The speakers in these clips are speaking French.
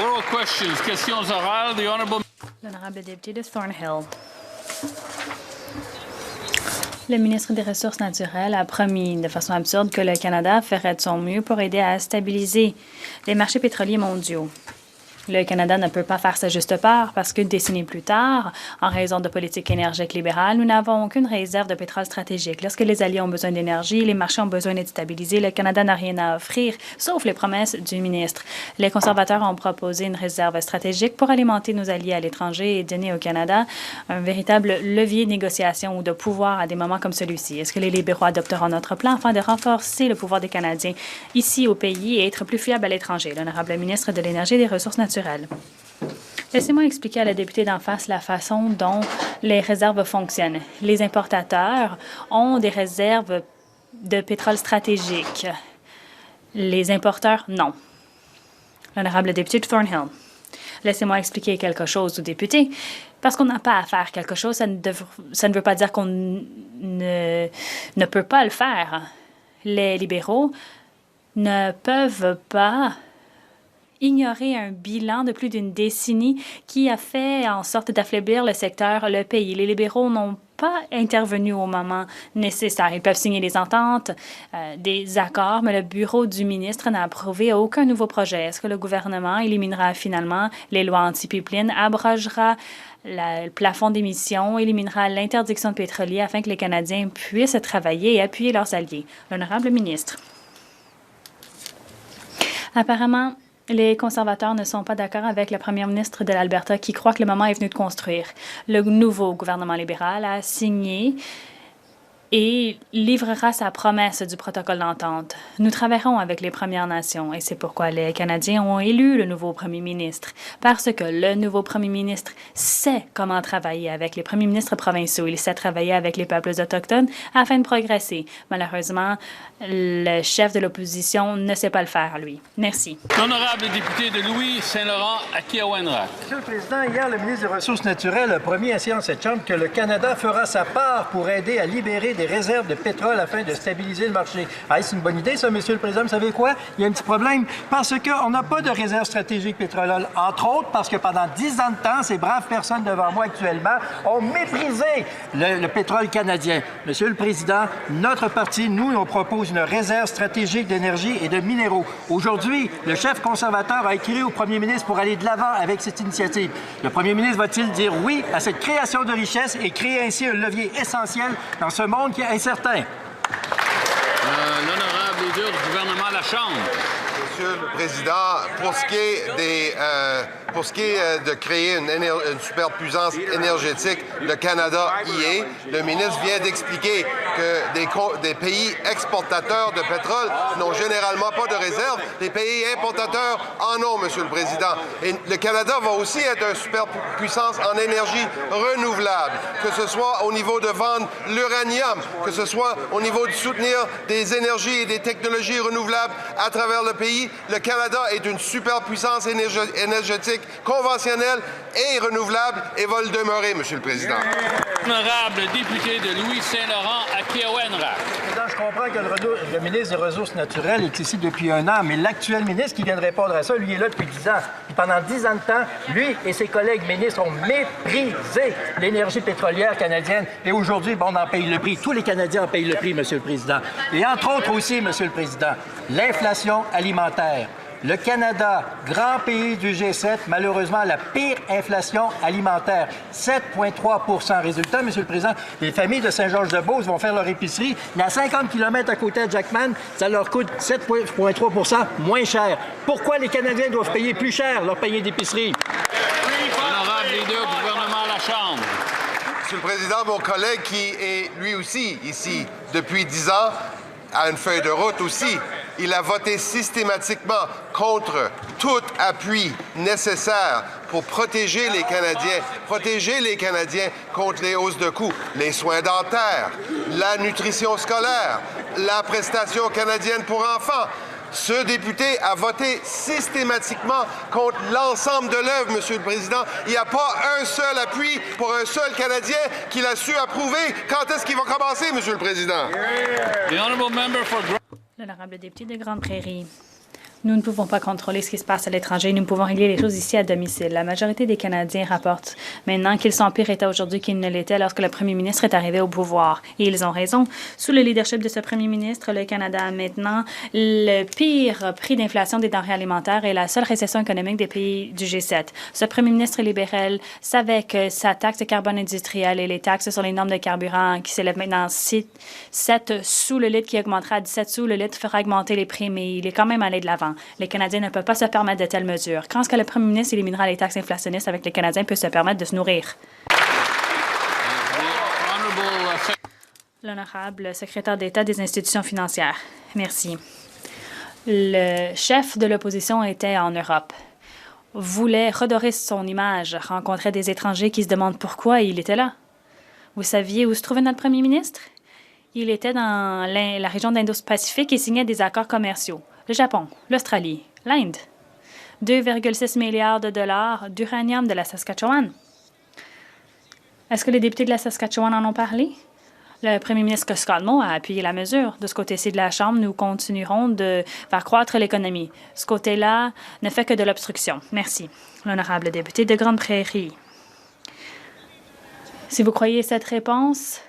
Oral questions. Questions orales. The honourable. L'honorable député de Thornhill. Le ministre des Ressources naturelles a promis de façon absurde que le Canada ferait de son mieux pour aider à stabiliser les marchés pétroliers mondiaux. Le Canada ne peut pas faire sa juste part parce qu'une décennie plus tard, en raison de politiques énergétiques libérales, nous n'avons aucune réserve de pétrole stratégique. Lorsque les alliés ont besoin d'énergie, les marchés ont besoin d'être stabilisés, le Canada n'a rien à offrir, sauf les promesses du ministre. Les conservateurs ont proposé une réserve stratégique pour alimenter nos alliés à l'étranger et donner au Canada un véritable levier de négociation ou de pouvoir à des moments comme celui-ci. Est-ce que les libéraux adopteront notre plan afin de renforcer le pouvoir des Canadiens ici au pays et être plus fiables à l'étranger? L'honorable ministre de l'Énergie et des Ressources naturelles. Laissez-moi expliquer à la députée d'en face la façon dont les réserves fonctionnent. Les importateurs ont des réserves de pétrole stratégique. Les importeurs, non. L'honorable député de Thornhill. Laissez-moi expliquer quelque chose aux députés. Parce qu'on n'a pas à faire quelque chose, ça ne veut pas dire qu'on ne peut pas le faire. Les libéraux ne peuvent pas ignorer un bilan de plus d'une décennie qui a fait en sorte d'affaiblir le secteur, le pays. Les libéraux n'ont pas intervenu au moment nécessaire. Ils peuvent signer des ententes, des accords, mais le bureau du ministre n'a approuvé aucun nouveau projet. Est-ce que le gouvernement éliminera finalement les lois anti-pipeline, abrogera le plafond d'émissions, éliminera l'interdiction de pétrolier afin que les Canadiens puissent travailler et appuyer leurs alliés? L'honorable ministre. Apparemment, les conservateurs ne sont pas d'accord avec le premier ministre de l'Alberta qui croit que le moment est venu de construire. Le nouveau gouvernement libéral a signé et livrera sa promesse du protocole d'entente. Nous travaillerons avec les Premières Nations et c'est pourquoi les Canadiens ont élu le nouveau premier ministre, parce que le nouveau premier ministre sait comment travailler avec les premiers ministres provinciaux. Il sait travailler avec les peuples autochtones afin de progresser. Malheureusement, le chef de l'opposition ne sait pas le faire, lui. Merci. L'honorable député de Louis-Saint-Laurent à Kiawenra. Monsieur le Président, hier, le ministre des Ressources naturelles a promis ainsi en cette Chambre que le Canada fera sa part pour aider à libérer des réserves de pétrole afin de stabiliser le marché. Ah, c'est une bonne idée, ça, Monsieur le Président. Vous savez quoi? Il y a un petit problème parce qu'on n'a pas de réserve stratégique pétrolière. Entre autres, parce que pendant 10 ans de temps, ces braves personnes devant moi actuellement ont méprisé le pétrole canadien. Monsieur le Président, notre parti, nous, on propose une réserve stratégique d'énergie et de minéraux. Aujourd'hui, le chef conservateur a écrit au premier ministre pour aller de l'avant avec cette initiative. Le premier ministre va-t-il dire oui à cette création de richesse et créer ainsi un levier essentiel dans ce monde qui est incertain? L'honorable leader du gouvernement à la Chambre. Monsieur le Président, pour ce qui est de créer une superpuissance énergétique, le Canada y est. Le ministre vient d'expliquer que des pays exportateurs de pétrole n'ont généralement pas de réserve. Les pays importateurs en ont, Monsieur le Président. Et le Canada va aussi être une superpuissance en énergie renouvelable, que ce soit au niveau de vendre l'uranium, que ce soit au niveau de soutenir des énergies et des technologies renouvelables à travers le pays. Le Canada est une superpuissance énergétique conventionnelle et renouvelable et va le demeurer, Monsieur le Président. Honorable député de Louis-Saint-Laurent à Kiawenra. Je comprends que le ministre des Ressources naturelles est ici depuis 1 an, mais l'actuel ministre qui vient de répondre à ça, lui, est là depuis 10 ans. Puis pendant 10 ans de temps, lui et ses collègues ministres ont méprisé l'énergie pétrolière canadienne. Et aujourd'hui, on en paye le prix. Tous les Canadiens en payent le prix, Monsieur le Président. Et entre autres aussi, Monsieur le Président, l'inflation alimentaire. Le Canada, grand pays du G7, malheureusement, a la pire inflation alimentaire, 7,3 %. Résultat, Monsieur le Président, les familles de Saint-Georges-de-Beauce vont faire leur épicerie, mais à 50 km à côté de Jackman, ça leur coûte 7,3 % moins cher. Pourquoi les Canadiens doivent payer plus cher leur panier d'épicerie? Honorable leader du gouvernement à la Chambre. Monsieur le Président, mon collègue qui est lui aussi ici depuis 10 ans a une feuille de route aussi. Il a voté systématiquement contre tout appui nécessaire pour protéger les Canadiens contre les hausses de coûts, les soins dentaires, la nutrition scolaire, la prestation canadienne pour enfants. Ce député a voté systématiquement contre l'ensemble de l'œuvre, Monsieur le Président. Il n'y a pas un seul appui pour un seul Canadien qu'il a su approuver. Quand est-ce qu'il va commencer, Monsieur le Président? The honourable member for... L'honorable député de Grande Prairie. Nous ne pouvons pas contrôler ce qui se passe à l'étranger. Nous pouvons régler les choses ici à domicile. La majorité des Canadiens rapportent maintenant qu'ils sont en pire état aujourd'hui qu'ils ne l'étaient lorsque le premier ministre est arrivé au pouvoir. Et ils ont raison. Sous le leadership de ce premier ministre, le Canada a maintenant le pire prix d'inflation des denrées alimentaires et la seule récession économique des pays du G7. Ce premier ministre libéral savait que sa taxe de carbone industrielle et les taxes sur les normes de carburant qui s'élèvent maintenant 7 sous le litre qui augmentera à 17 sous le litre fera augmenter les prix, mais il est quand même allé de l'avant. Les Canadiens ne peuvent pas se permettre de telles mesures. Quand est-ce que le premier ministre éliminera les taxes inflationnistes avec les Canadiens peuvent se permettre de se nourrir? L'honorable secrétaire d'État des institutions financières. Merci. Le chef de l'opposition était en Europe. Voulait redorer son image, rencontrait des étrangers qui se demandent pourquoi il était là. Vous saviez où se trouvait notre premier ministre? Il était dans la région d'Indo-Pacifique et signait des accords commerciaux. Le Japon, l'Australie, l'Inde. 2,6 milliards de dollars d'uranium de la Saskatchewan. Est-ce que les députés de la Saskatchewan en ont parlé? Le premier ministre Scott Moe a appuyé la mesure. De ce côté-ci de la Chambre, nous continuerons de faire croître l'économie. Ce côté-là ne fait que de l'obstruction. Merci. L'honorable député de Grande Prairie. Si vous croyez cette réponse,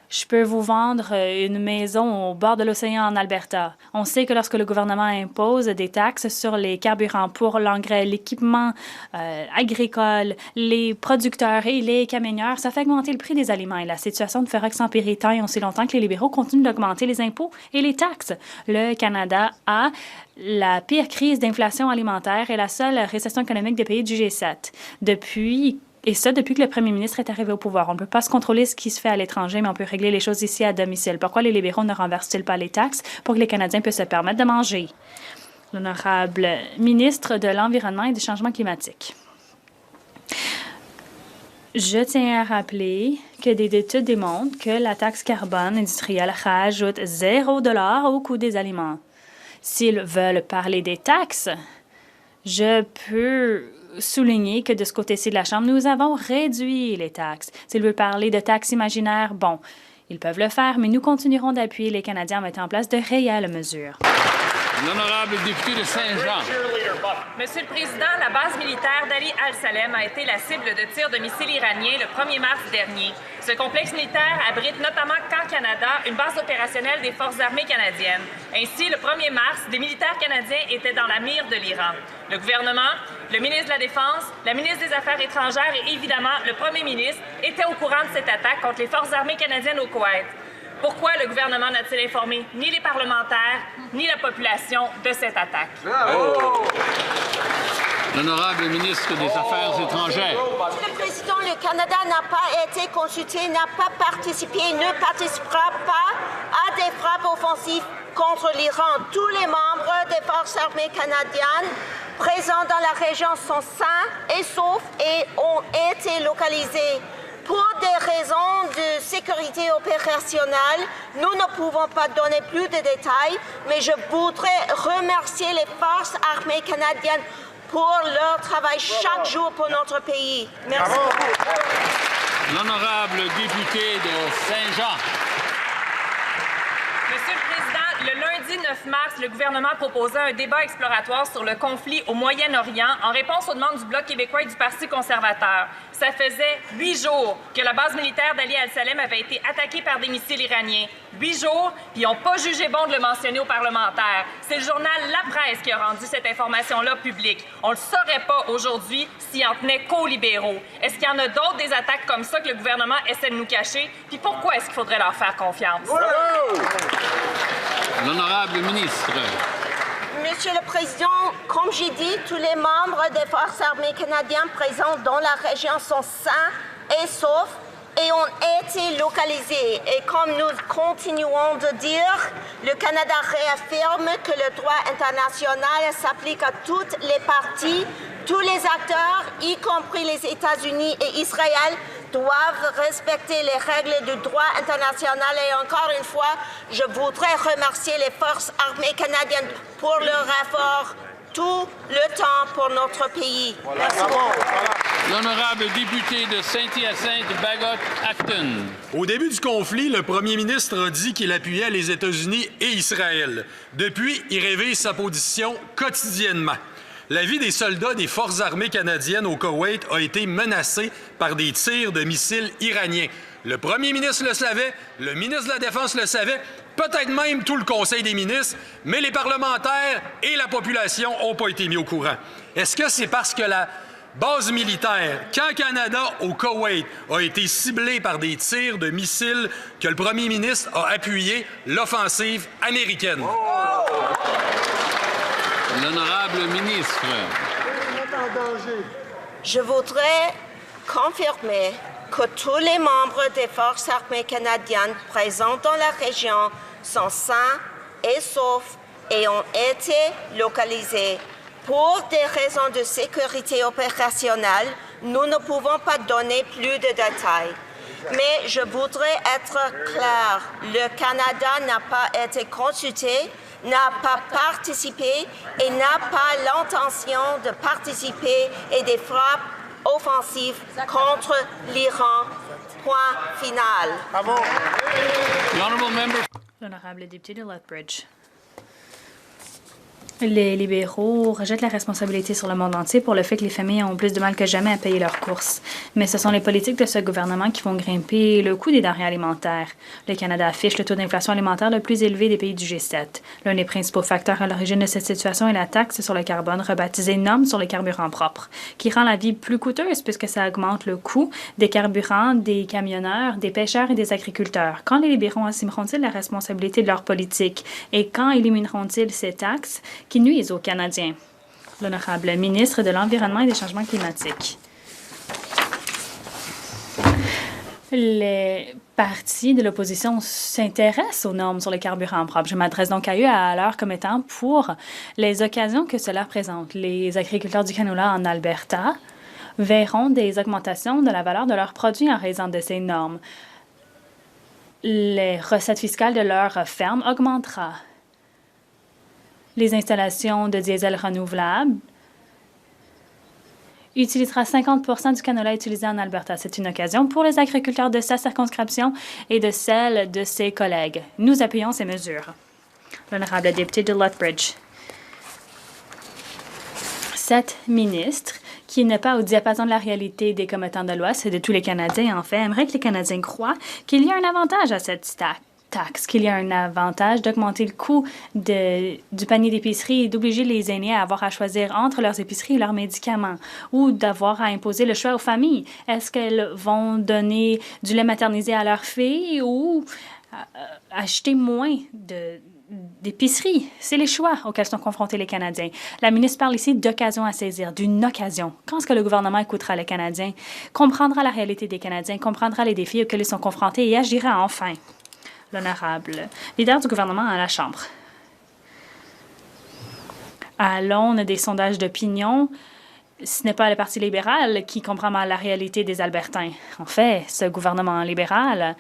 je peux vous vendre une maison au bord de l'océan en Alberta. On sait que lorsque le gouvernement impose des taxes sur les carburants pour l'engrais, l'équipement agricole, les producteurs et les camionneurs, ça fait augmenter le prix des aliments et la situation ne fera que s'empirer tant et aussi longtemps que les libéraux continuent d'augmenter les impôts et les taxes. Le Canada a la pire crise d'inflation alimentaire et la seule récession économique des pays du G7 depuis que le premier ministre est arrivé au pouvoir. On ne peut pas se contrôler ce qui se fait à l'étranger, mais on peut régler les choses ici à domicile. Pourquoi les libéraux ne renversent-ils pas les taxes pour que les Canadiens puissent se permettre de manger? L'honorable ministre de l'Environnement et du Changement climatique. Je tiens à rappeler que des études démontrent que la taxe carbone industrielle rajoute 0 $ au coût des aliments. S'ils veulent parler des taxes, je peux souligner que de ce côté-ci de la Chambre, nous avons réduit les taxes. S'ils veulent parler de taxes imaginaires, bon, ils peuvent le faire, mais nous continuerons d'appuyer les Canadiens à mettre en place de réelles mesures. L'honorable député de Saint-Jean. Monsieur le Président, la base militaire d'Ali Al-Salem a été la cible de tirs de missiles iraniens le 1er mars dernier. Ce complexe militaire abrite notamment Camp Canada, une base opérationnelle des Forces armées canadiennes. Ainsi, le 1er mars, des militaires canadiens étaient dans la mire de l'Iran. Le gouvernement, le ministre de la Défense, la ministre des Affaires étrangères et évidemment le premier ministre étaient au courant de cette attaque contre les Forces armées canadiennes au Koweït. Pourquoi le gouvernement n'a-t-il informé ni les parlementaires ni la population de cette attaque? Bravo! L'honorable ministre des Affaires étrangères. Monsieur le Président, le Canada n'a pas été consulté, n'a pas participé, ne participera pas à des frappes offensives contre l'Iran. Tous les membres des Forces armées canadiennes présents dans la région sont sains et saufs et ont été localisés. Pour des raisons de sécurité opérationnelle, nous ne pouvons pas donner plus de détails, mais je voudrais remercier les Forces armées canadiennes pour leur travail chaque jour pour notre pays. Merci beaucoup. L'honorable député de Saint-Jean. Monsieur le Président, le lundi 9 mars, le gouvernement proposait un débat exploratoire sur le conflit au Moyen-Orient en réponse aux demandes du Bloc québécois et du Parti conservateur. Ça faisait 8 jours que la base militaire d'Ali Al-Salem avait été attaquée par des missiles iraniens. 8 jours, puis ils n'ont pas jugé bon de le mentionner aux parlementaires. C'est le journal La Presse qui a rendu cette information-là publique. On ne le saurait pas aujourd'hui s'il en tenait qu'aux libéraux. Est-ce qu'il y en a d'autres des attaques comme ça que le gouvernement essaie de nous cacher? Puis pourquoi est-ce qu'il faudrait leur faire confiance? L'honorable ministre. Monsieur le Président, comme j'ai dit, tous les membres des Forces armées canadiennes présents dans la région sont sains et saufs et ont été localisés. Et comme nous continuons de dire, le Canada réaffirme que le droit international s'applique à toutes les parties. Tous les acteurs, y compris les États-Unis et Israël, doivent respecter les règles du droit international. Et encore une fois, je voudrais remercier les Forces armées canadiennes pour leur effort tout le temps pour notre pays. Merci beaucoup. L'honorable député de Saint-Hyacinthe-Bagot-Acton. Au début du conflit, le premier ministre a dit qu'il appuyait les États-Unis et Israël. Depuis, il révise sa position quotidiennement. La vie des soldats des Forces armées canadiennes au Koweït a été menacée par des tirs de missiles iraniens. Le premier ministre le savait, le ministre de la Défense le savait, peut-être même tout le Conseil des ministres, mais les parlementaires et la population n'ont pas été mis au courant. Est-ce que c'est parce que la base militaire, Camp Canada au Koweït, a été ciblée par des tirs de missiles que le premier ministre a appuyé l'offensive américaine? L'honorable ministre. Je voudrais confirmer que tous les membres des Forces armées canadiennes présents dans la région sont sains et saufs et ont été localisés. Pour des raisons de sécurité opérationnelle, nous ne pouvons pas donner plus de détails. Mais je voudrais être clair, le Canada n'a pas été consulté, n'a pas participé et n'a pas l'intention de participer à des frappes offensives contre l'Iran. Point final. L'honorable député de Lethbridge. Les libéraux rejettent la responsabilité sur le monde entier pour le fait que les familles ont plus de mal que jamais à payer leurs courses. Mais ce sont les politiques de ce gouvernement qui font grimper le coût des denrées alimentaires. Le Canada affiche le taux d'inflation alimentaire le plus élevé des pays du G7. L'un des principaux facteurs à l'origine de cette situation est la taxe sur le carbone, rebaptisée NOM sur les carburants propres, qui rend la vie plus coûteuse puisque ça augmente le coût des carburants des camionneurs, des pêcheurs et des agriculteurs. Quand les libéraux assumeront-ils la responsabilité de leur politique et quand élimineront-ils ces taxes qui nuisent aux Canadiens? L'honorable ministre de l'Environnement et des Changements climatiques. Les partis de l'opposition s'intéressent aux normes sur les carburants propres. Je m'adresse donc à eux à l'heure comme étant pour les occasions que cela représente. Les agriculteurs du canola en Alberta verront des augmentations de la valeur de leurs produits en raison de ces normes. Les recettes fiscales de leurs fermes augmenteront. Les installations de diesel renouvelables utilisera 50% du canola utilisé en Alberta. C'est une occasion pour les agriculteurs de sa circonscription et de celle de ses collègues. Nous appuyons ces mesures. L'honorable député de Lethbridge. Cette ministre, qui n'est pas au diapason de la réalité des commettants de l'Ouest et de tous les Canadiens, en fait, aimerait que les Canadiens croient qu'il y a un avantage à cette taxe, qu'il y a un avantage d'augmenter le coût du panier d'épicerie et d'obliger les aînés à avoir à choisir entre leurs épiceries et leurs médicaments ou d'avoir à imposer le choix aux familles. Est-ce qu'elles vont donner du lait maternisé à leurs filles ou acheter moins d'épicerie? C'est les choix auxquels sont confrontés les Canadiens. La ministre parle ici d'occasion à saisir, d'une occasion. Quand est-ce que le gouvernement écoutera les Canadiens, comprendra la réalité des Canadiens, comprendra les défis auxquels ils sont confrontés et agira enfin? L'honorable leader du gouvernement à la Chambre. À l'aune des sondages d'opinion, ce n'est pas le Parti libéral qui comprend mal la réalité des Albertains. En fait, ce gouvernement libéral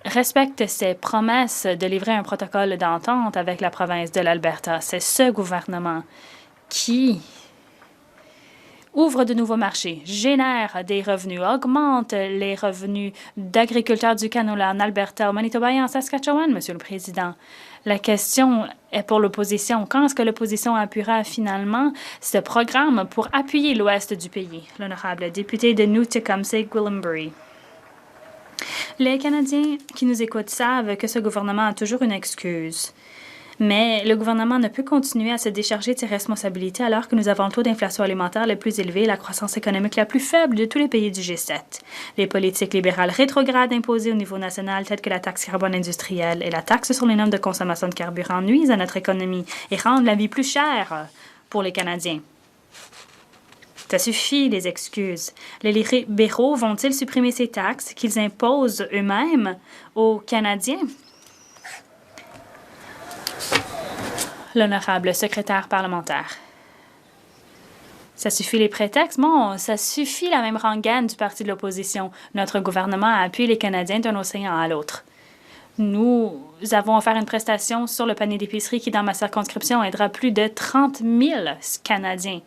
respecte ses promesses de livrer un protocole d'entente avec la province de l'Alberta. C'est ce gouvernement qui ouvre de nouveaux marchés, génère des revenus, augmente les revenus d'agriculteurs du canola en Alberta, au Manitoba et en Saskatchewan, Monsieur le Président. La question est pour l'opposition. Quand est-ce que l'opposition appuiera finalement ce programme pour appuyer l'ouest du pays? L'honorable député de New Tecumseh-Gwillimbury. Les Canadiens qui nous écoutent savent que ce gouvernement a toujours une excuse. Mais le gouvernement ne peut continuer à se décharger de ses responsabilités alors que nous avons le taux d'inflation alimentaire le plus élevé et la croissance économique la plus faible de tous les pays du G7. Les politiques libérales rétrogrades imposées au niveau national, telles que la taxe carbone industrielle et la taxe sur les normes de consommation de carburant, nuisent à notre économie et rendent la vie plus chère pour les Canadiens. Ça suffit, les excuses. Les libéraux vont-ils supprimer ces taxes qu'ils imposent eux-mêmes aux Canadiens? L'honorable secrétaire parlementaire. Ça suffit les prétextes? Bon, ça suffit la même rengaine du parti de l'opposition. Notre gouvernement a appuyé les Canadiens d'un océan à l'autre. Nous avons offert une prestation sur le panier d'épicerie qui, dans ma circonscription, aidera plus de 30 000 Canadiens.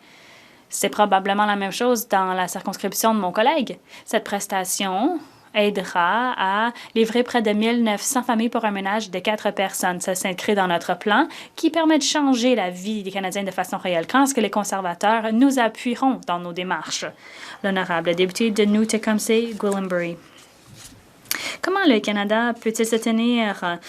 C'est probablement la même chose dans la circonscription de mon collègue. Cette prestation aidera à livrer près de 1900 familles pour un ménage de 4 personnes. Ça s'inscrit dans notre plan qui permet de changer la vie des Canadiens de façon réelle. Quand est-ce que les conservateurs nous appuieront dans nos démarches? L'honorable député de New Tecumseh, Gwillimbury. Comment le Canada peut-il se tenir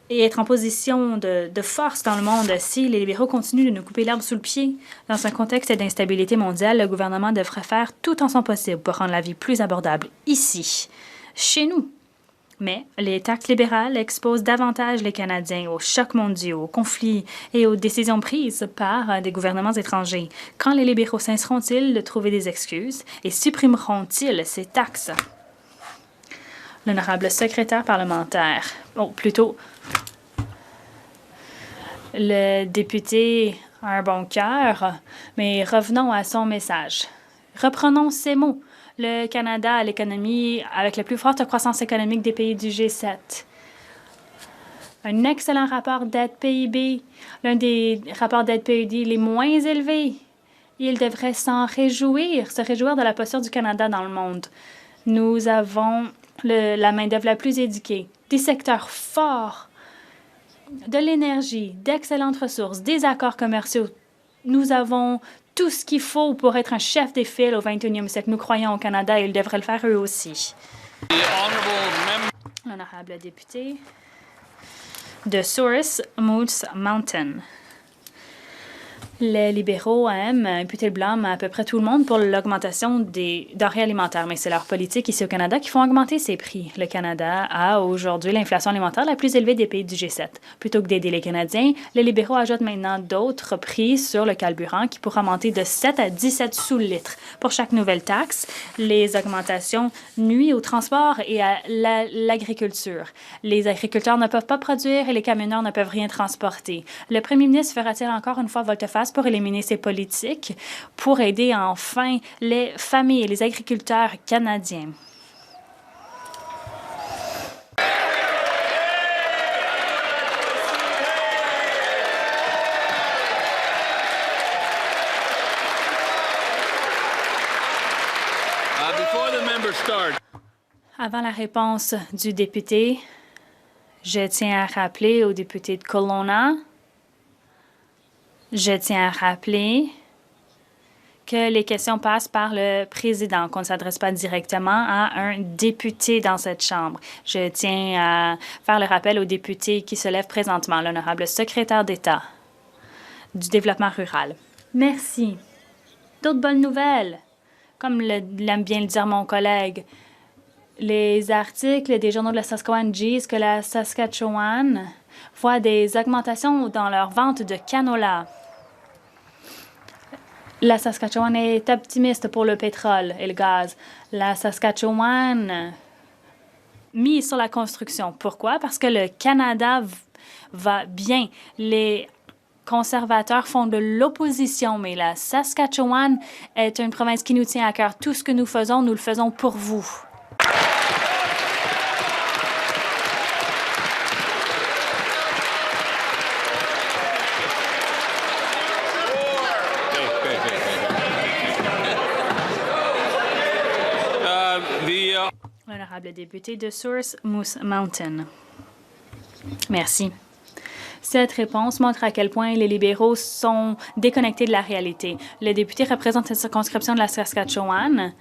et être en position de force dans le monde si les libéraux continuent de nous couper l'herbe sous le pied? Dans un contexte d'instabilité mondiale, le gouvernement devrait faire tout en son possible pour rendre la vie plus abordable ici, chez nous. Mais les taxes libérales exposent davantage les Canadiens aux chocs mondiaux, aux conflits et aux décisions prises par des gouvernements étrangers. Quand les libéraux cesseront-ils de trouver des excuses et supprimeront-ils ces taxes? L'honorable secrétaire parlementaire, plutôt, le député a un bon cœur, mais revenons à son message. Reprenons ces mots. Le Canada a l'économie avec la plus forte croissance économique des pays du G7. Un excellent rapport d'aide PIB, l'un des rapports d'aide PIB les moins élevés. Il devrait s'en réjouir, se réjouir de la posture du Canada dans le monde. Nous avons la main-d'œuvre la plus éduquée, des secteurs forts, de l'énergie, d'excellentes ressources, des accords commerciaux. Nous avons tout ce qu'il faut pour être un chef des files au 21e siècle. Nous croyons au Canada et ils devraient le faire eux aussi. L'honorable député de Souris Moose Mountain. Les libéraux aiment imputer le blâme à peu près tout le monde pour l'augmentation des denrées alimentaires, mais c'est leur politique ici au Canada qui font augmenter ces prix. Le Canada a aujourd'hui l'inflation alimentaire la plus élevée des pays du G7. Plutôt que d'aider les Canadiens, les libéraux ajoutent maintenant d'autres prix sur le carburant qui pourra monter de 7 à 17 sous le litre. Pour chaque nouvelle taxe, les augmentations nuisent au transport et à l'agriculture. Les agriculteurs ne peuvent pas produire et les camionneurs ne peuvent rien transporter. Le premier ministre fera-t-il encore une fois volte-face pour éliminer ces politiques, pour aider enfin les familles et les agriculteurs canadiens? Avant la réponse du député, je tiens à rappeler au député de Kelowna, que les questions passent par le président, qu'on ne s'adresse pas directement à un député dans cette Chambre. Je tiens à faire le rappel au député qui se lève présentement, l'honorable secrétaire d'État du développement rural. Merci. D'autres bonnes nouvelles, comme l'aime bien le dire mon collègue. Les articles des journaux de la Saskatchewan disent que la Saskatchewan voit des augmentations dans leur vente de canola. La Saskatchewan est optimiste pour le pétrole et le gaz. La Saskatchewan mise sur la construction. Pourquoi? Parce que le Canada va bien. Les conservateurs font de l'opposition, mais la Saskatchewan est une province qui nous tient à cœur. Tout ce que nous le faisons pour vous. L'honorable député de Souris Moose Mountain. Merci. Cette réponse montre à quel point les libéraux sont déconnectés de la réalité. Le député représente cette circonscription de la Saskatchewan,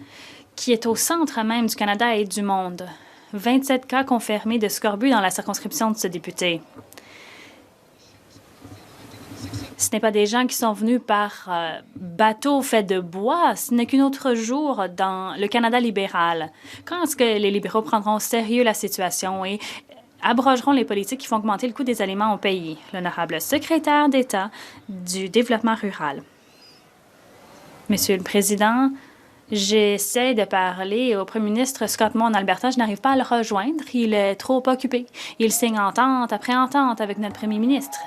qui est au centre même du Canada et du monde. 27 cas confirmés de scorbut dans la circonscription de ce député. Ce n'est pas des gens qui sont venus par bateau fait de bois. Ce n'est qu'un autre jour dans le Canada libéral. Quand est-ce que les libéraux prendront au sérieux la situation et abrogeront les politiques qui font augmenter le coût des aliments au pays? L'honorable secrétaire d'État du développement rural. Monsieur le Président, j'essaie de parler au premier ministre Scott Moe en Alberta. Je n'arrive pas à le rejoindre. Il est trop occupé. Il signe entente après entente avec notre premier ministre.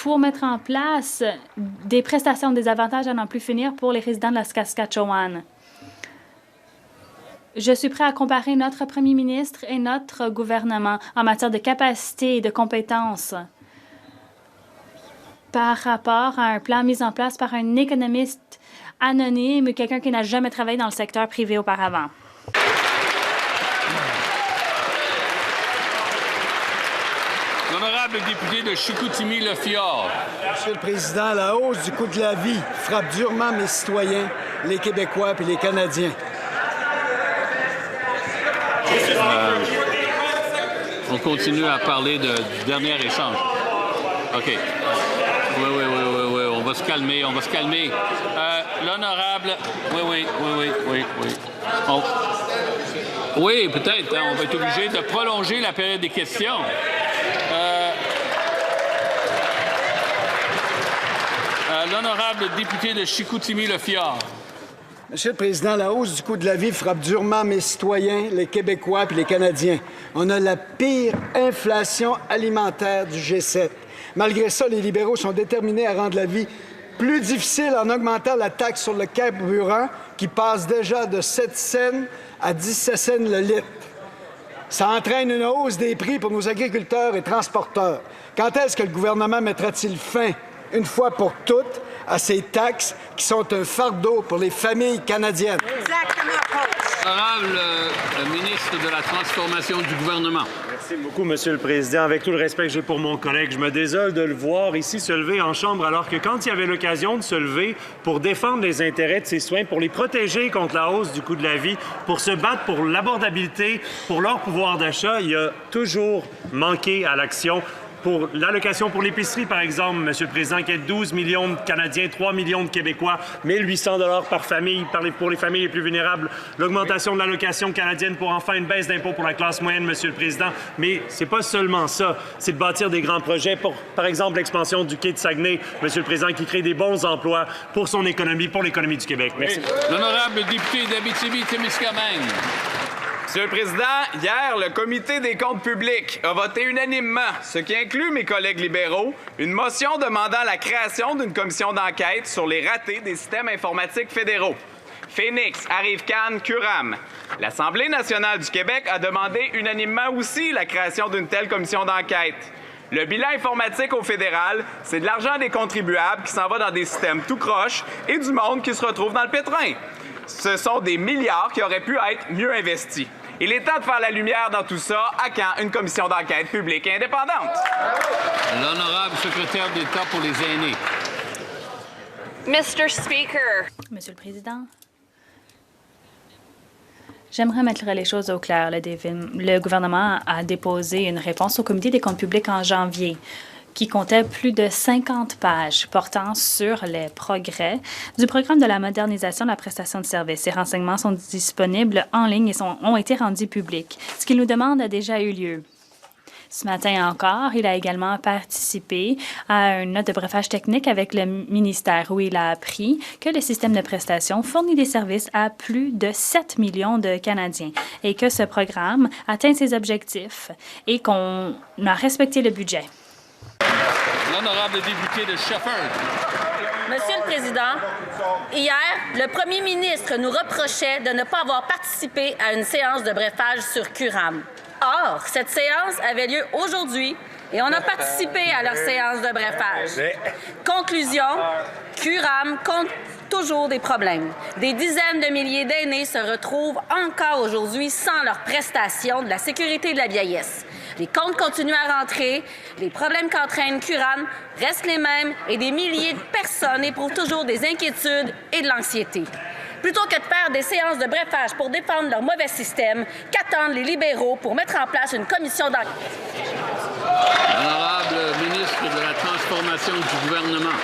Pour mettre en place des prestations, des avantages à n'en plus finir pour les résidents de la Saskatchewan. Je suis prêt à comparer notre premier ministre et notre gouvernement en matière de capacité et de compétences. par rapport à un plan mis en place par un économiste anonyme ou quelqu'un qui n'a jamais travaillé dans le secteur privé auparavant. L'honorable député de Chicoutimi-Le-Fjord. Monsieur le Président, la hausse du coût de la vie frappe durement mes citoyens, les Québécois et les Canadiens. On continue à parler du dernier échange. OK. Oui, on va se calmer, L'honorable... Oui. Oui, peut-être. On va être obligé de prolonger la période des questions. L'honorable député de Chicoutimi-Le-Fjord. Monsieur le Président, la hausse du coût de la vie frappe durement mes citoyens, les Québécois et les Canadiens. On a la pire inflation alimentaire du G7. Malgré ça, les libéraux sont déterminés à rendre la vie plus difficile en augmentant la taxe sur le carburant qui passe déjà de 7 cents à 17 cents le litre. Ça entraîne une hausse des prix pour nos agriculteurs et transporteurs. Quand est-ce que le gouvernement mettra-t-il fin, une fois pour toutes, à ces taxes qui sont un fardeau pour les familles canadiennes? Honorable ministre de la Transformation du gouvernement. Merci beaucoup, Monsieur le Président. Avec tout le respect que j'ai pour mon collègue, je me désole de le voir ici se lever en Chambre alors que quand il y avait l'occasion de se lever pour défendre les intérêts de ses citoyens, pour les protéger contre la hausse du coût de la vie, pour se battre pour l'abordabilité, pour leur pouvoir d'achat, il a toujours manqué à l'action. Pour l'allocation pour l'épicerie, par exemple, Monsieur le Président, qui aide 12 millions de Canadiens, 3 millions de Québécois, 1 800 $ par famille pour les familles les plus vulnérables. L'augmentation de l'allocation canadienne pour enfants, une baisse d'impôts pour la classe moyenne, Monsieur le Président. Mais c'est pas seulement ça. C'est de bâtir des grands projets pour, par exemple, l'expansion du quai de Saguenay, Monsieur le Président, qui crée des bons emplois pour son économie, pour l'économie du Québec. Merci. L'honorable député d'Abitibi-Témiscamingue. Monsieur le Président, hier, le Comité des comptes publics a voté unanimement, ce qui inclut mes collègues libéraux, une motion demandant la création d'une commission d'enquête sur les ratés des systèmes informatiques fédéraux. Phoenix, Arrive-Can, Curam. L'Assemblée nationale du Québec a demandé unanimement aussi la création d'une telle commission d'enquête. Le bilan informatique au fédéral, c'est de l'argent des contribuables qui s'en va dans des systèmes tout croche et du monde qui se retrouve dans le pétrin. Ce sont des milliards qui auraient pu être mieux investis. Il est temps de faire la lumière dans tout ça. À quand une commission d'enquête publique et indépendante? L'honorable secrétaire d'État pour les aînés. Mr. Speaker. Monsieur le Président, j'aimerais mettre les choses au clair. Le gouvernement a déposé une réponse au Comité des comptes publics en janvier qui comptait plus de 50 pages portant sur les progrès du programme de la modernisation de la prestation de services. Ces renseignements sont disponibles en ligne et ont été rendus publics. Ce qu'il nous demande a déjà eu lieu. Ce matin encore, il a également participé à une note de briefage technique avec le ministère où il a appris que le système de prestation fournit des services à plus de 7 millions de Canadiens et que ce programme atteint ses objectifs et qu'on a respecté le budget. L'honorable député de Shefford. Monsieur le Président, hier, le premier ministre nous reprochait de ne pas avoir participé à une séance de briefage sur Curam. Or, cette séance avait lieu aujourd'hui et on a participé à leur séance de briefage. Conclusion, Curam compte toujours des problèmes. Des dizaines de milliers d'aînés se retrouvent encore aujourd'hui sans leurs prestations de la sécurité de la vieillesse. Les comptes continuent à rentrer, les problèmes qu'entraîne Curam restent les mêmes et des milliers de personnes éprouvent toujours des inquiétudes et de l'anxiété. Plutôt que de faire des séances de briefage pour défendre leur mauvais système, qu'attendent les libéraux pour mettre en place une commission d'enquête? Honorable ministre de la Transformation du gouvernement.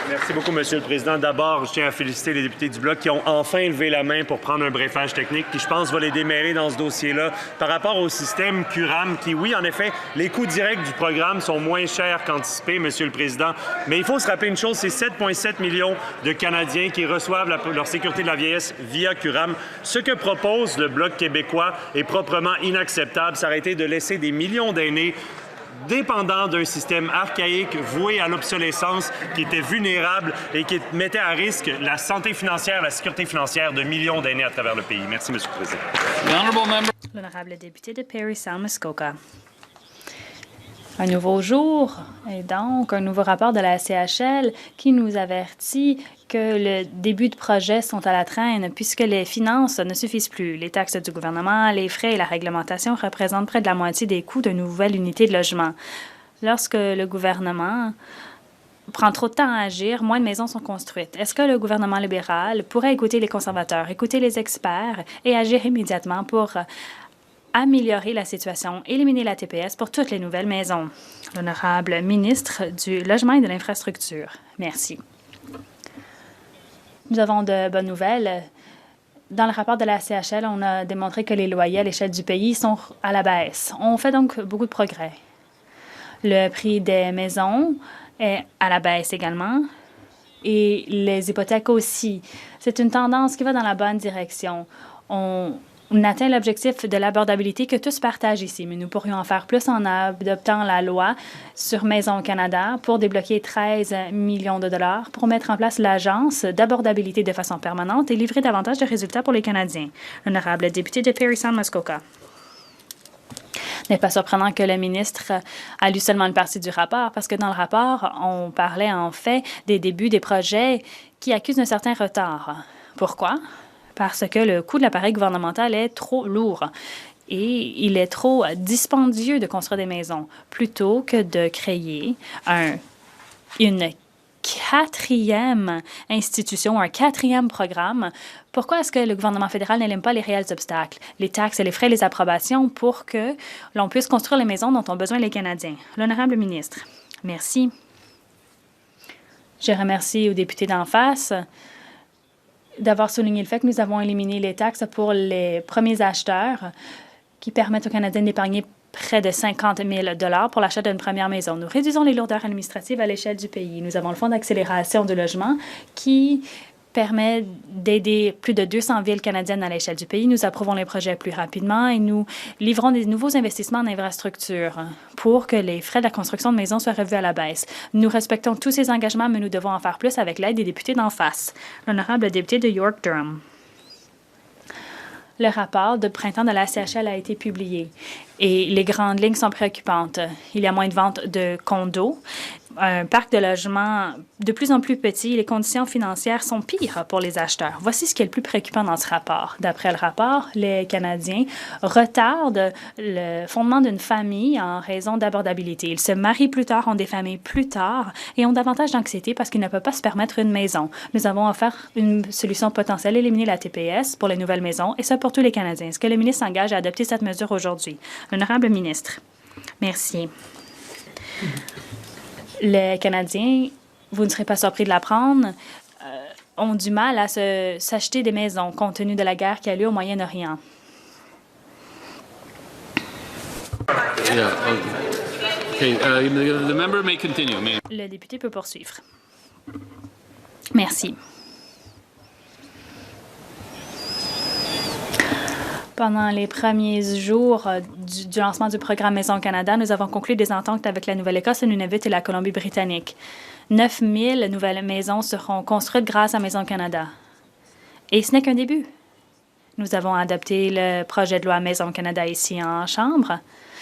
Merci beaucoup, Monsieur le Président. D'abord, je tiens à féliciter les députés du Bloc qui ont enfin levé la main pour prendre un briefage technique qui, je pense, va les démêler dans ce dossier-là par rapport au système Curam qui, oui, en effet, les coûts directs du programme sont moins chers qu'anticipés, Monsieur le Président. Mais il faut se rappeler une chose, c'est 7,7 millions de Canadiens qui reçoivent leur sécurité de la vieillesse via Curam. Ce que propose le Bloc québécois est proprement inacceptable. Ça aurait été de laisser des millions d'aînés dépendant d'un système archaïque voué à l'obsolescence qui était vulnérable et qui mettait à risque la santé financière, la sécurité financière de millions d'aînés à travers le pays. Merci, Monsieur le Président. L'honorable député de Parry Sound, Muskoka. Un nouveau jour et donc un nouveau rapport de la CHL qui nous avertit que le début de projet sont à la traîne puisque les finances ne suffisent plus. Les taxes du gouvernement, les frais et la réglementation représentent près de la moitié des coûts d'une nouvelle unité de logement. Lorsque le gouvernement prend trop de temps à agir, moins de maisons sont construites. Est-ce que le gouvernement libéral pourrait écouter les conservateurs, écouter les experts et agir immédiatement pour améliorer la situation, éliminer la TPS pour toutes les nouvelles maisons? L'honorable ministre du Logement et de l'Infrastructure. Merci. Nous avons de bonnes nouvelles. Dans le rapport de la CHL, on a démontré que les loyers à l'échelle du pays sont à la baisse. On fait donc beaucoup de progrès. Le prix des maisons est à la baisse également et les hypothèques aussi. C'est une tendance qui va dans la bonne direction. On atteint l'objectif de l'abordabilité que tous partagent ici, mais nous pourrions en faire plus en adoptant la loi sur Maison Canada pour débloquer 13 millions de dollars pour mettre en place l'agence d'abordabilité de façon permanente et livrer davantage de résultats pour les Canadiens. L'honorable député de Parry Sound Muskoka. Ce n'est pas surprenant que le ministre a lu seulement une partie du rapport, parce que dans le rapport, on parlait en fait des débuts des projets qui accusent un certain retard. Pourquoi? Parce que le coût de l'appareil gouvernemental est trop lourd et il est trop dispendieux de construire des maisons, plutôt que de créer une quatrième institution, un quatrième programme. Pourquoi est-ce que le gouvernement fédéral n'élimine pas les réels obstacles, les taxes, les frais, les approbations pour que l'on puisse construire les maisons dont ont besoin les Canadiens? L'honorable ministre. Merci. Je remercie aux députés d'en face d'avoir souligné le fait que nous avons éliminé les taxes pour les premiers acheteurs qui permettent aux Canadiens d'épargner près de 50 000 $ pour l'achat d'une première maison. Nous réduisons les lourdeurs administratives à l'échelle du pays. Nous avons le Fonds d'accélération du logement qui permet d'aider plus de 200 villes canadiennes à l'échelle du pays. Nous approuvons les projets plus rapidement et nous livrons des nouveaux investissements en infrastructure pour que les frais de la construction de maisons soient revus à la baisse. Nous respectons tous ces engagements, mais nous devons en faire plus avec l'aide des députés d'en face. L'honorable député de York-Durham. Le rapport de printemps de la CHL a été publié et les grandes lignes sont préoccupantes. Il y a moins de ventes de condos, un parc de logements de plus en plus petit, les conditions financières sont pires pour les acheteurs. Voici ce qui est le plus préoccupant dans ce rapport. D'après le rapport, les Canadiens retardent le fondement d'une famille en raison d'abordabilité. Ils se marient plus tard, ont des familles plus tard et ont davantage d'anxiété parce qu'ils ne peuvent pas se permettre une maison. Nous avons offert une solution potentielle, éliminer la TPS pour les nouvelles maisons et ça pour tous les Canadiens. Est-ce que le ministre s'engage à adopter cette mesure aujourd'hui? L'honorable ministre. Merci. Les Canadiens, vous ne serez pas surpris de l'apprendre, ont du mal à s'acheter des maisons compte tenu de la guerre qui a lieu au Moyen-Orient. Yeah, okay. The member may continue. Le député peut poursuivre. Merci. Pendant les premiers jours du lancement du programme Maison Canada, nous avons conclu des ententes avec la Nouvelle-Écosse, le Nunavut et la Colombie-Britannique. 9 000 nouvelles maisons seront construites grâce à Maison Canada. Et ce n'est qu'un début. Nous avons adopté le projet de loi Maison Canada ici en Chambre.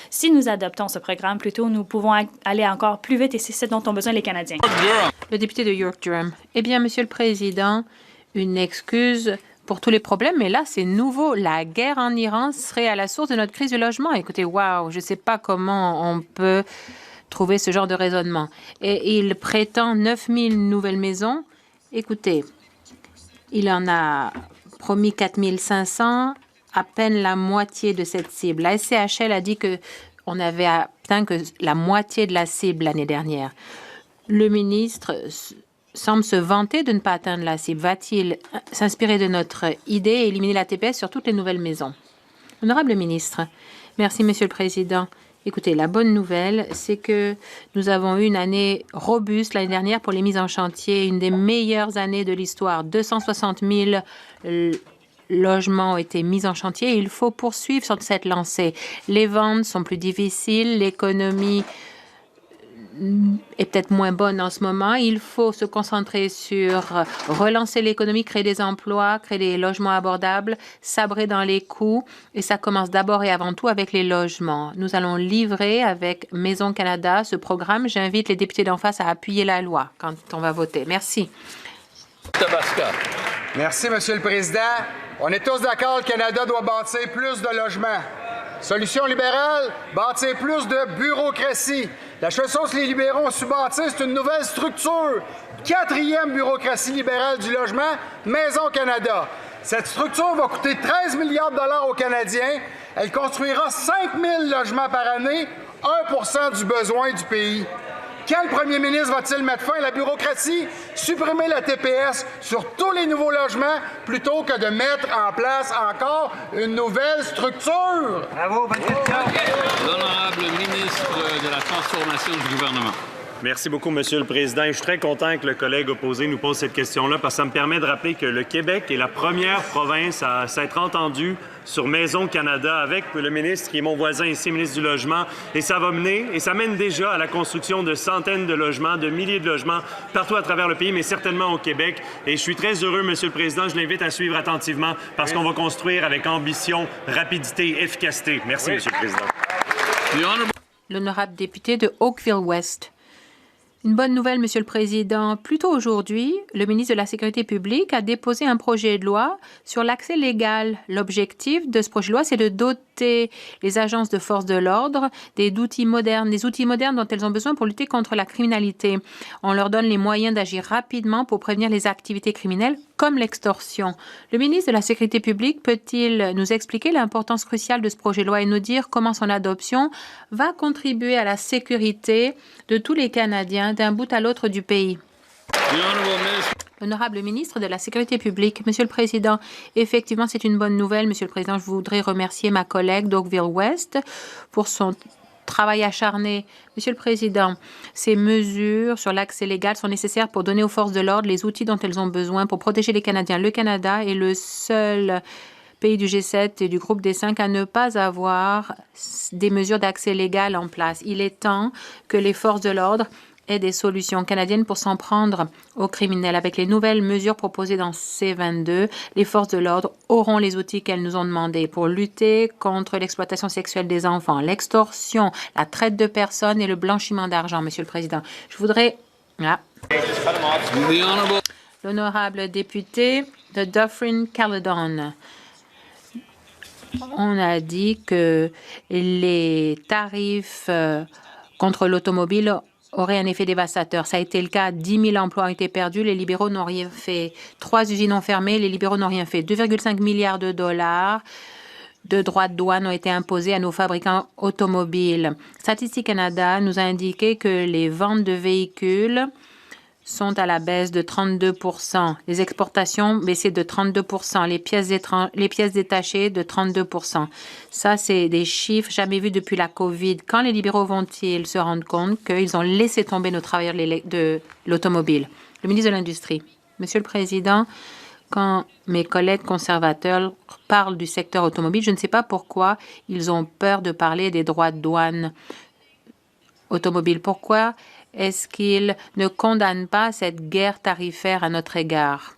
Si nous adoptons ce programme plus tôt, nous pouvons aller encore plus vite et c'est ce dont ont besoin les Canadiens. Le député de York-Durham. Eh bien, Monsieur le Président, une excuse pour tous les problèmes, mais là, c'est nouveau. La guerre en Iran serait à la source de notre crise du logement. Écoutez, waouh, je ne sais pas comment on peut trouver ce genre de raisonnement. Et il prétend 9 000 nouvelles maisons. Écoutez, il en a promis 4 500, à peine la moitié de cette cible. La SCHL a dit qu'on avait atteint que la moitié de la cible l'année dernière. Le ministre semble se vanter de ne pas atteindre la cible. Va-t-il s'inspirer de notre idée et éliminer la TPS sur toutes les nouvelles maisons? Honorable ministre, merci, Monsieur le Président. Écoutez, la bonne nouvelle, c'est que nous avons eu une année robuste l'année dernière pour les mises en chantier, une des meilleures années de l'histoire. 260 000 logements ont été mis en chantier et il faut poursuivre sur cette lancée. Les ventes sont plus difficiles, l'économie est peut-être moins bonne en ce moment. Il faut se concentrer sur relancer l'économie, créer des emplois, créer des logements abordables, sabrer dans les coûts. Et ça commence d'abord et avant tout avec les logements. Nous allons livrer avec Maison Canada ce programme. J'invite les députés d'en face à appuyer la loi quand on va voter. Merci. Tabasca. Merci, Monsieur le Président. On est tous d'accord, le Canada doit bâtir plus de logements. Solution libérale, bâtir plus de bureaucratie. La chose que les libéraux ont su bâtir, c'est une nouvelle structure. 4e bureaucratie libérale du logement, Maison Canada. Cette structure va coûter 13 milliards de dollars aux Canadiens. Elle construira 5 000 logements par année, 1 % du besoin du pays. Quel premier ministre va-t-il mettre fin à la bureaucratie? Supprimer la TPS sur tous les nouveaux logements plutôt que de mettre en place encore une nouvelle structure? Bravo, bonne question. L'honorable ministre de la Transformation du gouvernement. Merci beaucoup, Monsieur le Président. Je suis très content que le collègue opposé nous pose cette question-là parce que ça me permet de rappeler que le Québec est la première province à s'être entendue sur Maison Canada avec le ministre qui est mon voisin ici, ministre du Logement. Et ça va mener, et ça mène déjà à la construction de centaines de logements, de milliers de logements partout à travers le pays, mais certainement au Québec. Et je suis très heureux, Monsieur le Président. Je l'invite à suivre attentivement parce qu'on va construire avec ambition, rapidité, efficacité. Merci, Monsieur le Président. L'honorable député de Oakville-West. Une bonne nouvelle, Monsieur le Président. Plus tôt aujourd'hui, le ministre de la Sécurité publique a déposé un projet de loi sur l'accès légal. L'objectif de ce projet de loi, c'est de doter les agences de force de l'ordre des outils modernes dont elles ont besoin pour lutter contre la criminalité. On leur donne les moyens d'agir rapidement pour prévenir les activités criminelles comme l'extorsion. Le ministre de la Sécurité publique peut-il nous expliquer l'importance cruciale de ce projet de loi et nous dire comment son adoption va contribuer à la sécurité de tous les Canadiens d'un bout à l'autre du pays? L'honorable ministre de la Sécurité publique. Monsieur le Président, effectivement, c'est une bonne nouvelle. Monsieur le Président, je voudrais remercier ma collègue d'Oakville-West pour son travail acharné. Monsieur le Président, ces mesures sur l'accès légal sont nécessaires pour donner aux forces de l'ordre les outils dont elles ont besoin pour protéger les Canadiens. Le Canada est le seul pays du G7 et du groupe des 5 à ne pas avoir des mesures d'accès légal en place. Il est temps que les forces de l'ordre aient des solutions canadiennes pour s'en prendre aux criminels. Avec les nouvelles mesures proposées dans C-22, les forces de l'ordre auront les outils qu'elles nous ont demandés pour lutter contre l'exploitation sexuelle des enfants, l'extorsion, la traite de personnes et le blanchiment d'argent, Monsieur le Président. Je voudrais... L'honorable député de Dufferin-Caledon. On a dit que les tarifs contre l'automobile aurait un effet dévastateur. Ça a été le cas. 10 000 emplois ont été perdus. Les libéraux n'ont rien fait. 3 usines ont fermé. Les libéraux n'ont rien fait. 2,5 milliards de dollars de droits de douane ont été imposés à nos fabricants automobiles. Statistique Canada nous a indiqué que les ventes de véhicules sont à la baisse de 32 %. Les exportations baissées de 32 %. Les pièces détachées de 32 %. Ça, c'est des chiffres jamais vus depuis la COVID. Quand les libéraux vont-ils se rendre compte qu'ils ont laissé tomber nos travailleurs de l'automobile? Le ministre de l'Industrie. Monsieur le Président, quand mes collègues conservateurs parlent du secteur automobile, je ne sais pas pourquoi ils ont peur de parler des droits de douane automobile. Pourquoi est-ce qu'ils ne condamnent pas cette guerre tarifaire à notre égard?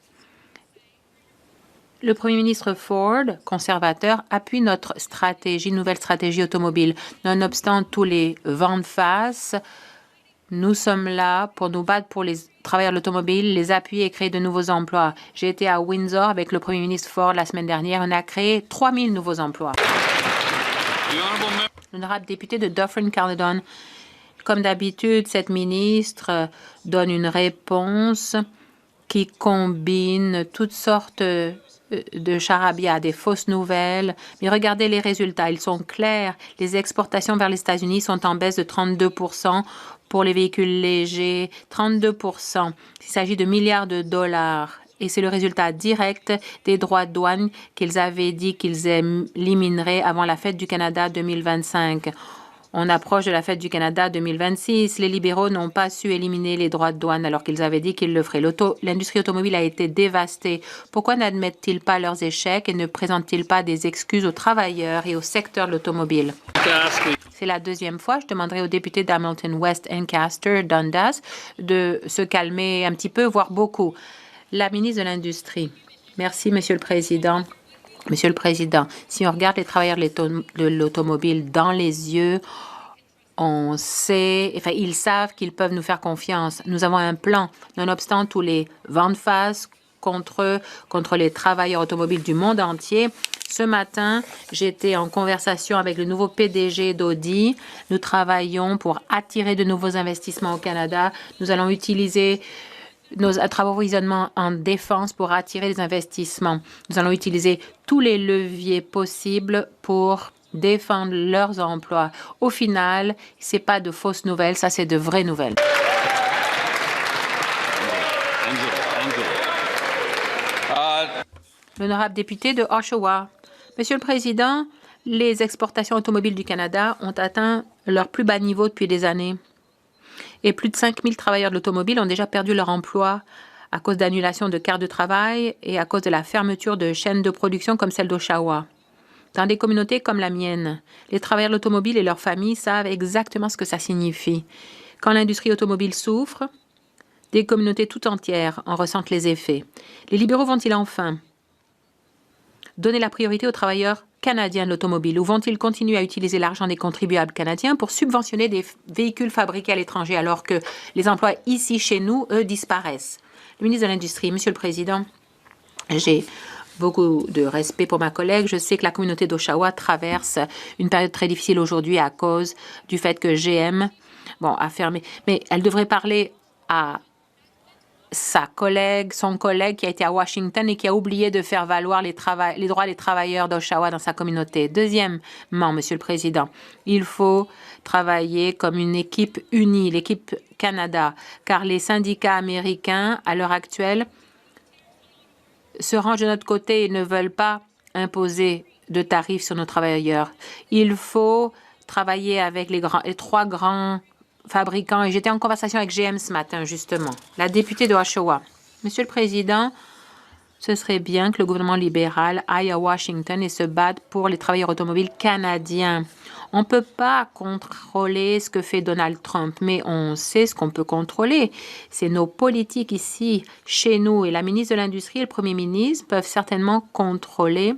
Le Premier ministre Ford, conservateur, appuie notre stratégie, nouvelle stratégie automobile. Nonobstant tous les vents de face, nous sommes là pour nous battre pour les travailleurs de l'automobile, les appuyer et créer de nouveaux emplois. J'ai été à Windsor avec le Premier ministre Ford la semaine dernière. On a créé 3 000 nouveaux emplois. L'honorable député de Dufferin-Caledon. Comme d'habitude, cette ministre donne une réponse qui combine toutes sortes de charabia, des fausses nouvelles. Mais regardez les résultats, ils sont clairs. Les exportations vers les États-Unis sont en baisse de 32 % pour les véhicules légers, 32 %. Il s'agit de milliards de dollars. Et c'est le résultat direct des droits de douane qu'ils avaient dit qu'ils élimineraient avant la fête du Canada 2025. On approche de la fête du Canada 2026. Les libéraux n'ont pas su éliminer les droits de douane alors qu'ils avaient dit qu'ils le feraient. L'industrie automobile a été dévastée. Pourquoi n'admettent-ils pas leurs échecs et ne présentent-ils pas des excuses aux travailleurs et au secteur de l'automobile? C'est la deuxième fois. Je demanderai au député d'Hamilton West Ancaster, Dundas, de se calmer un petit peu, voire beaucoup. La ministre de l'Industrie. Merci, Monsieur le Président. Monsieur le Président, si on regarde les travailleurs de l'automobile dans les yeux, on sait, enfin, ils savent qu'ils peuvent nous faire confiance. Nous avons un plan, nonobstant tous les vents de face contre les travailleurs automobiles du monde entier. Ce matin, j'étais en conversation avec le nouveau PDG d'Audi. Nous travaillons pour attirer de nouveaux investissements au Canada. Nous allons utiliser nos approvisionnements en défense pour attirer les investissements. Nous allons utiliser tous les leviers possibles pour défendre leurs emplois. Au final, ce n'est pas de fausses nouvelles, ça c'est de vraies nouvelles. L'honorable député de Oshawa. Monsieur le Président, les exportations automobiles du Canada ont atteint leur plus bas niveau depuis des années. Et plus de 5 000 travailleurs de l'automobile ont déjà perdu leur emploi à cause d'annulation de quarts de travail et à cause de la fermeture de chaînes de production comme celle d'Oshawa. Dans des communautés comme la mienne, les travailleurs de l'automobile et leurs familles savent exactement ce que ça signifie. Quand l'industrie automobile souffre, des communautés tout entières en ressentent les effets. Les libéraux vont-ils enfin donner la priorité aux travailleurs canadiens de l'automobile ou vont-ils continuer à utiliser l'argent des contribuables canadiens pour subventionner des véhicules fabriqués à l'étranger alors que les emplois ici, chez nous, eux, disparaissent? Le ministre de l'Industrie, Monsieur le Président, j'ai beaucoup de respect pour ma collègue. Je sais que la communauté d'Oshawa traverse une période très difficile aujourd'hui à cause du fait que GM a fermé. Mais elle devrait parler à son collègue qui a été à Washington et qui a oublié de faire valoir les droits des travailleurs d'Oshawa dans sa communauté. Deuxièmement, Monsieur le Président, il faut travailler comme une équipe unie, l'équipe Canada, car les syndicats américains, à l'heure actuelle, se rangent de notre côté et ne veulent pas imposer de tarifs sur nos travailleurs. Il faut travailler avec les trois grands fabricants. Et j'étais en conversation avec GM ce matin, justement. La députée de Oshawa. Monsieur le Président, ce serait bien que le gouvernement libéral aille à Washington et se batte pour les travailleurs automobiles canadiens. On ne peut pas contrôler ce que fait Donald Trump, mais on sait ce qu'on peut contrôler. C'est nos politiques ici, chez nous. Et la ministre de l'Industrie et le Premier ministre peuvent certainement contrôler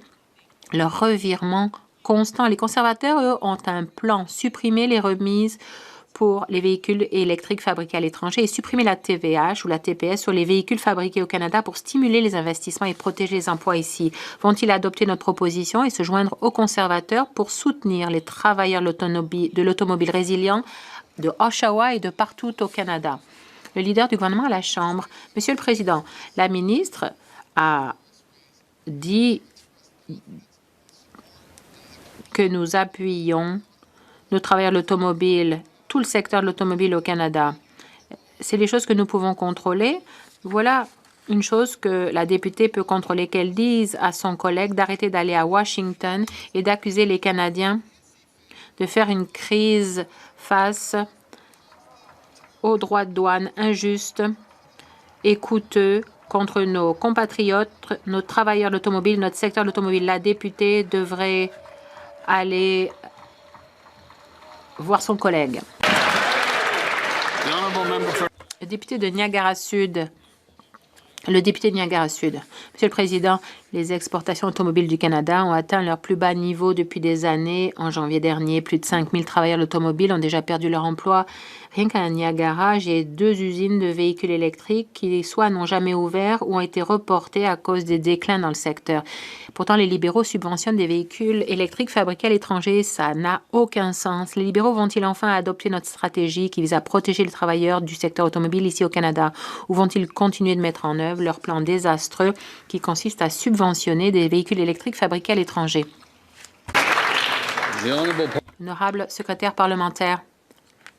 leur revirement constant. Les conservateurs, eux, ont un plan. Supprimer les remises pour les véhicules électriques fabriqués à l'étranger et supprimer la TVH ou la TPS sur les véhicules fabriqués au Canada pour stimuler les investissements et protéger les emplois ici. Vont-ils adopter notre proposition et se joindre aux conservateurs pour soutenir les travailleurs de l'automobile résilient de Oshawa et de partout au Canada? Le leader du gouvernement à la Chambre. Monsieur le Président, la ministre a dit que nous appuyons nos travailleurs de l'automobile, tout le secteur de l'automobile au Canada. C'est les choses que nous pouvons contrôler. Voilà une chose que la députée peut contrôler, qu'elle dise à son collègue d'arrêter d'aller à Washington et d'accuser les Canadiens de faire une crise face aux droits de douane injustes et coûteux contre nos compatriotes, nos travailleurs de l'automobile, notre secteur de l'automobile. La députée devrait aller voir son collègue. Le député de Niagara-Sud. Monsieur le Président, les exportations automobiles du Canada ont atteint leur plus bas niveau depuis des années. En janvier dernier, plus de 5 000 travailleurs de l'automobile ont déjà perdu leur emploi. Rien qu'à Niagara, j'ai 2 usines de véhicules électriques qui soit n'ont jamais ouvert ou ont été reportées à cause des déclins dans le secteur. Pourtant, les libéraux subventionnent des véhicules électriques fabriqués à l'étranger. Ça n'a aucun sens. Les libéraux vont-ils enfin adopter notre stratégie qui vise à protéger les travailleurs du secteur automobile ici au Canada? Ou vont-ils continuer de mettre en œuvre leur plan désastreux qui consiste à subventionner des véhicules électriques fabriqués à l'étranger? Honorable secrétaire parlementaire.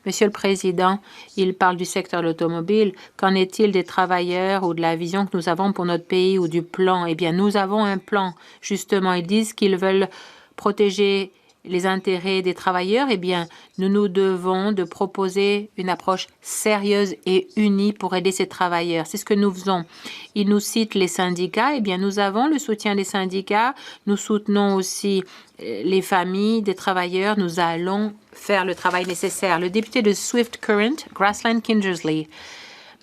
Monsieur le Président, il parle du secteur de l'automobile. Qu'en est-il des travailleurs ou de la vision que nous avons pour notre pays ou du plan? Eh bien, nous avons un plan. Justement, ils disent qu'ils veulent protéger les intérêts des travailleurs, eh bien, nous nous devons de proposer une approche sérieuse et unie pour aider ces travailleurs. C'est ce que nous faisons. Ils nous citent les syndicats. Eh bien, nous avons le soutien des syndicats. Nous soutenons aussi les familles des travailleurs. Nous allons faire le travail nécessaire. Le député de Swift Current, Grassland Kingersley.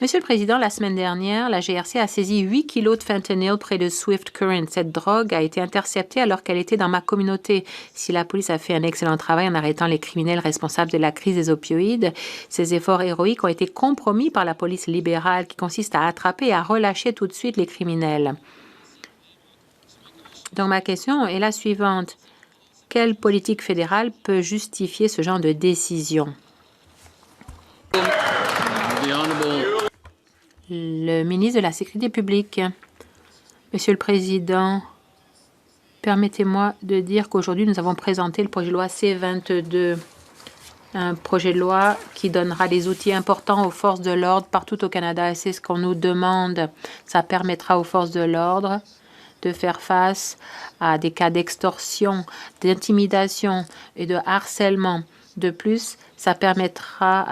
Monsieur le Président, la semaine dernière, la GRC a saisi 8 kilos de fentanyl près de Swift Current. Cette drogue a été interceptée alors qu'elle était dans ma communauté. Si la police a fait un excellent travail en arrêtant les criminels responsables de la crise des opioïdes, ces efforts héroïques ont été compromis par la police libérale qui consiste à attraper et à relâcher tout de suite les criminels. Donc ma question est la suivante. Quelle politique fédérale peut justifier ce genre de décision? Le ministre de la Sécurité publique. Monsieur le Président, permettez-moi de dire qu'aujourd'hui, nous avons présenté le projet de loi C-22, un projet de loi qui donnera des outils importants aux forces de l'ordre partout au Canada. Et c'est ce qu'on nous demande. Ça permettra aux forces de l'ordre de faire face à des cas d'extorsion, d'intimidation et de harcèlement. De plus, ça permettra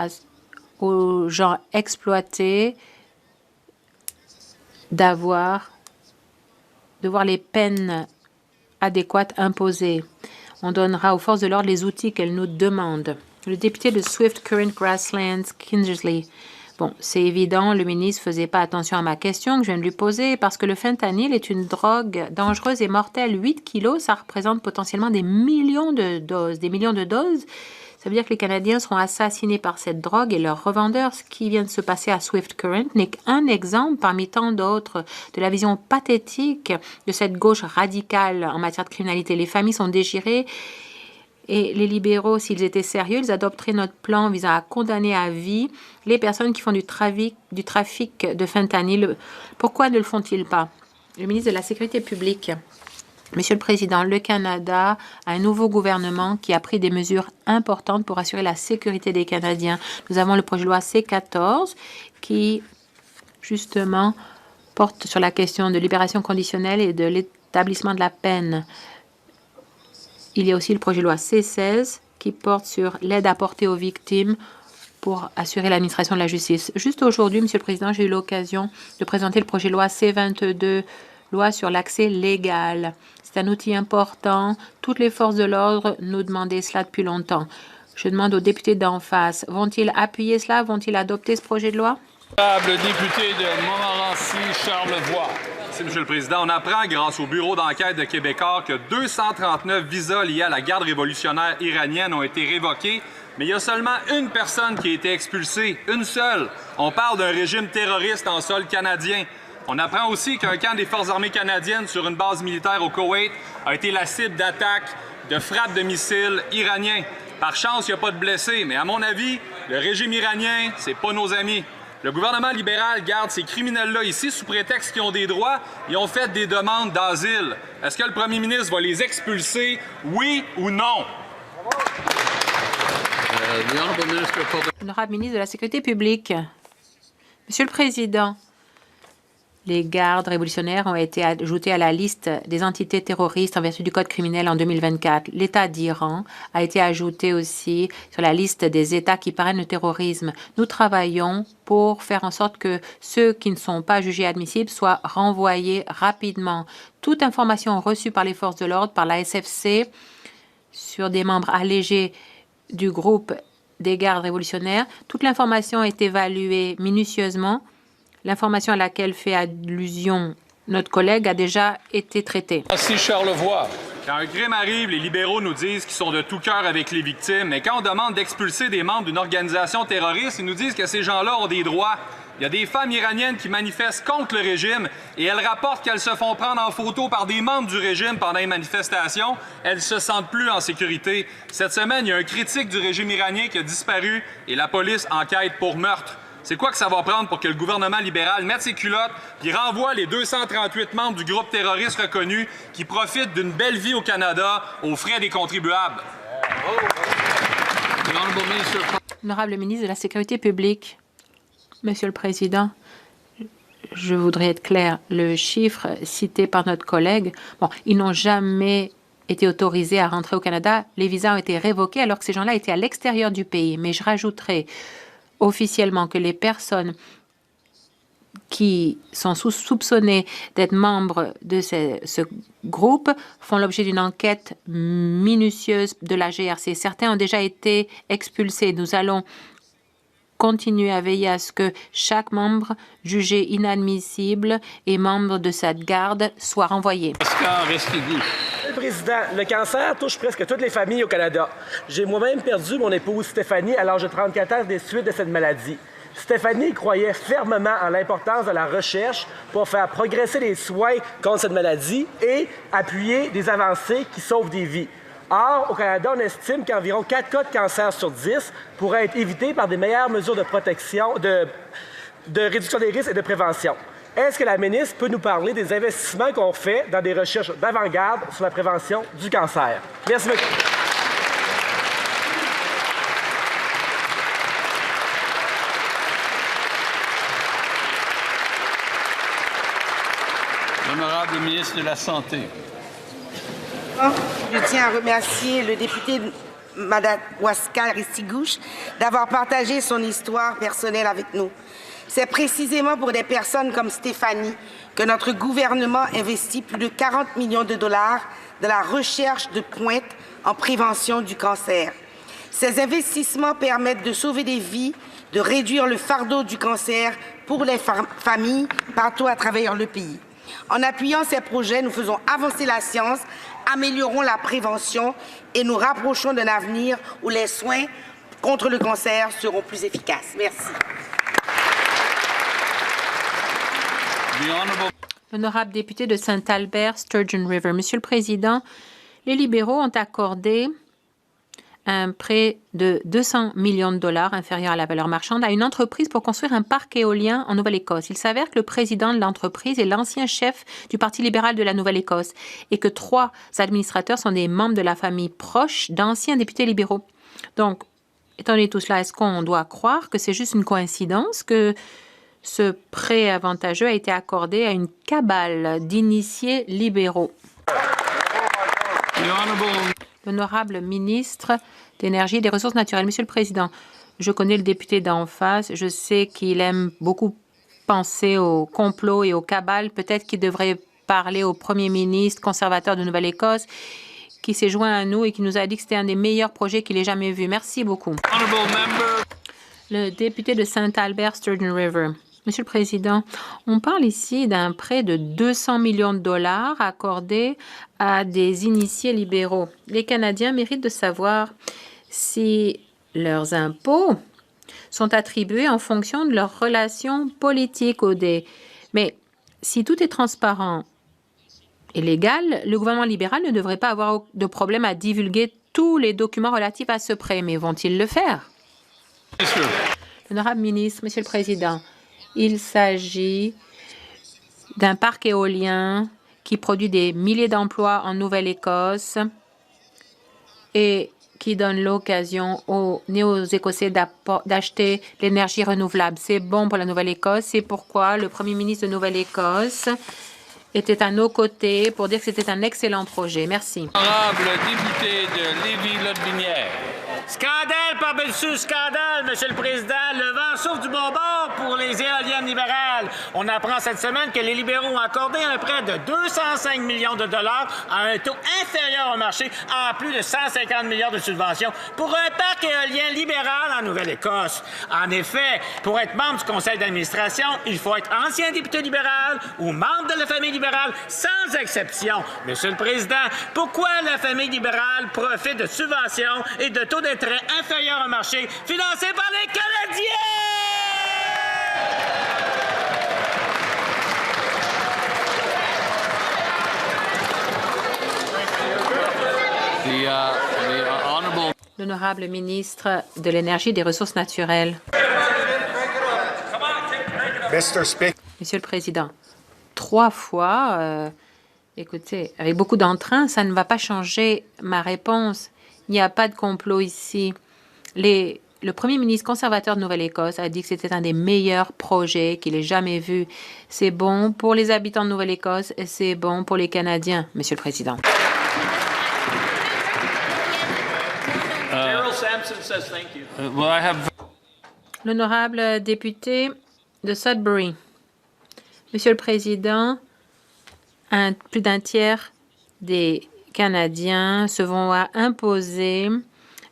aux gens exploités de voir les peines adéquates imposées. On donnera aux forces de l'ordre les outils qu'elles nous demandent. Le député de Swift Current Grasslands, Kingersley. Bon, c'est évident, le ministre ne faisait pas attention à ma question que je viens de lui poser parce que le fentanyl est une drogue dangereuse et mortelle. 8 kilos, ça représente potentiellement des millions de doses. Des millions de doses. Ça veut dire que les Canadiens seront assassinés par cette drogue et leurs revendeurs. Ce qui vient de se passer à Swift Current n'est qu'un exemple parmi tant d'autres de la vision pathétique de cette gauche radicale en matière de criminalité. Les familles sont déchirées et les libéraux, s'ils étaient sérieux, ils adopteraient notre plan visant à condamner à vie les personnes qui font du trafic de fentanyl. Pourquoi ne le font-ils pas? Le ministre de la Sécurité publique. Monsieur le Président, le Canada a un nouveau gouvernement qui a pris des mesures importantes pour assurer la sécurité des Canadiens. Nous avons le projet de loi C-14 qui, justement, porte sur la question de libération conditionnelle et de l'établissement de la peine. Il y a aussi le projet de loi C-16 qui porte sur l'aide apportée aux victimes pour assurer l'administration de la justice. Juste aujourd'hui, Monsieur le Président, j'ai eu l'occasion de présenter le projet de loi C-22, loi sur l'accès légal. C'est un outil important. Toutes les forces de l'ordre nous demandaient cela depuis longtemps. Je demande aux députés d'en face, vont-ils appuyer cela? Vont-ils adopter ce projet de loi? Le député de Montmorency, Charlevoix. Merci, Monsieur le Président. On apprend, grâce au bureau d'enquête de Québécois, que 239 visas liés à la garde révolutionnaire iranienne ont été révoqués, mais il y a seulement une personne qui a été expulsée, une seule. On parle d'un régime terroriste en sol canadien. On apprend aussi qu'un camp des Forces armées canadiennes sur une base militaire au Koweït a été la cible d'attaques, de frappes de missiles iraniens. Par chance, il n'y a pas de blessés, mais à mon avis, le régime iranien, c'est pas nos amis. Le gouvernement libéral garde ces criminels-là ici sous prétexte qu'ils ont des droits. Ils ont fait des demandes d'asile. Est-ce que le premier ministre va les expulser, oui ou non? Honorable ministre de la Sécurité publique. Monsieur le Président, les gardes révolutionnaires ont été ajoutés à la liste des entités terroristes en vertu du Code criminel en 2024. L'État d'Iran a été ajouté aussi sur la liste des États qui parrainent le terrorisme. Nous travaillons pour faire en sorte que ceux qui ne sont pas jugés admissibles soient renvoyés rapidement. Toute information reçue par les forces de l'ordre, par la SFC, sur des membres allégés du groupe des gardes révolutionnaires, toute l'information est évaluée minutieusement. L'information à laquelle fait allusion notre collègue a déjà été traitée. Merci, Charlevoix. Quand un crime arrive, les libéraux nous disent qu'ils sont de tout cœur avec les victimes, mais quand on demande d'expulser des membres d'une organisation terroriste, ils nous disent que ces gens-là ont des droits. Il y a des femmes iraniennes qui manifestent contre le régime et elles rapportent qu'elles se font prendre en photo par des membres du régime pendant les manifestations. Elles se sentent plus en sécurité. Cette semaine, il y a un critique du régime iranien qui a disparu et la police enquête pour meurtre. C'est quoi que ça va prendre pour que le gouvernement libéral mette ses culottes et renvoie les 238 membres du groupe terroriste reconnu qui profitent d'une belle vie au Canada aux frais des contribuables? Honorable ministre de la Sécurité publique, Monsieur le Président, je voudrais être clair. Le chiffre cité par notre collègue, bon, ils n'ont jamais été autorisés à rentrer au Canada, les visas ont été révoqués alors que ces gens-là étaient à l'extérieur du pays. Mais je rajouterai officiellement que les personnes qui sont soupçonnées d'être membres de ce groupe font l'objet d'une enquête minutieuse de la GRC. Certains ont déjà été expulsés. Nous allons continuer à veiller à ce que chaque membre jugé inadmissible et membre de cette garde soit renvoyé. Monsieur le Président, le cancer touche presque toutes les familles au Canada. J'ai moi-même perdu mon épouse Stéphanie à l'âge de 34 ans des suites de cette maladie. Stéphanie croyait fermement en l'importance de la recherche pour faire progresser les soins contre cette maladie et appuyer des avancées qui sauvent des vies. Or, au Canada, on estime qu'environ 4 cas de cancer sur 10 pourraient être évités par des meilleures mesures de protection, de réduction des risques et de prévention. Est-ce que la ministre peut nous parler des investissements qu'on fait dans des recherches d'avant-garde sur la prévention du cancer? Merci beaucoup. L'honorable ministre de la Santé. Je tiens à remercier le député Madawaska Ristigouche d'avoir partagé son histoire personnelle avec nous. C'est précisément pour des personnes comme Stéphanie que notre gouvernement investit plus de 40 millions de dollars dans la recherche de pointe en prévention du cancer. Ces investissements permettent de sauver des vies, de réduire le fardeau du cancer pour les familles partout à travers le pays. En appuyant ces projets, nous faisons avancer la science, améliorons la prévention et nous rapprochons d'un avenir où les soins contre le cancer seront plus efficaces. Merci. L'honorable député de Saint-Albert, Sturgeon River. Monsieur le Président, les libéraux ont accordé un prêt de 200 millions de dollars inférieur à la valeur marchande à une entreprise pour construire un parc éolien en Nouvelle-Écosse. Il s'avère que le président de l'entreprise est l'ancien chef du Parti libéral de la Nouvelle-Écosse et que 3 administrateurs sont des membres de la famille proche d'anciens députés libéraux. Donc, étant donné tout cela, est-ce qu'on doit croire que c'est juste une coïncidence que ce prêt avantageux a été accordé à une cabale d'initiés libéraux? L'honorable ministre d'Énergie et des Ressources naturelles. Monsieur le Président, je connais le député d'en face. Je sais qu'il aime beaucoup penser au complot et aux cabales. Peut-être qu'il devrait parler au premier ministre conservateur de Nouvelle-Écosse qui s'est joint à nous et qui nous a dit que c'était un des meilleurs projets qu'il ait jamais vu. Merci beaucoup. Le député de Saint-Albert, Sturgeon River. Monsieur le Président, on parle ici d'un prêt de 200 millions de dollars accordé à des initiés libéraux. Les Canadiens méritent de savoir si leurs impôts sont attribués en fonction de leurs relations politiques ou des... Mais si tout est transparent et légal, le gouvernement libéral ne devrait pas avoir de problème à divulguer tous les documents relatifs à ce prêt. Mais vont-ils le faire? L'honorable ministre, Monsieur le Président, il s'agit d'un parc éolien qui produit des milliers d'emplois en Nouvelle-Écosse et qui donne l'occasion aux Néo-Écossais d'acheter l'énergie renouvelable. C'est bon pour la Nouvelle-Écosse. C'est pourquoi le premier ministre de Nouvelle-Écosse était à nos côtés pour dire que c'était un excellent projet. Merci. Honorable député de Lévis-Lotbinière. Scandale par-dessus scandale, Monsieur le Président. Le vent souffle du bon bord pour les éoliennes libérales. On apprend cette semaine que les libéraux ont accordé un prêt de 205 millions de dollars à un taux inférieur au marché, en plus de 150 milliards de subventions pour un parc éolien libéral en Nouvelle-Écosse. En effet, pour être membre du conseil d'administration, il faut être ancien député libéral ou membre de la famille libérale, sans exception. Monsieur le Président, pourquoi la famille libérale profite de subventions et de taux d'intérêt inférieurs au marché financés par les Canadiens? L'honorable ministre de l'Énergie et des Ressources naturelles. Monsieur le Président, 3 fois, écoutez, avec beaucoup d'entrain, ça ne va pas changer ma réponse. Il n'y a pas de complot ici. Le premier ministre conservateur de Nouvelle-Écosse a dit que c'était un des meilleurs projets qu'il ait jamais vu. C'est bon pour les habitants de Nouvelle-Écosse et c'est bon pour les Canadiens, Monsieur le Président. Sampson says thank you. Well, I have L'honorable député de Sudbury. Monsieur le Président, plus d'un tiers des Canadiens se vont imposer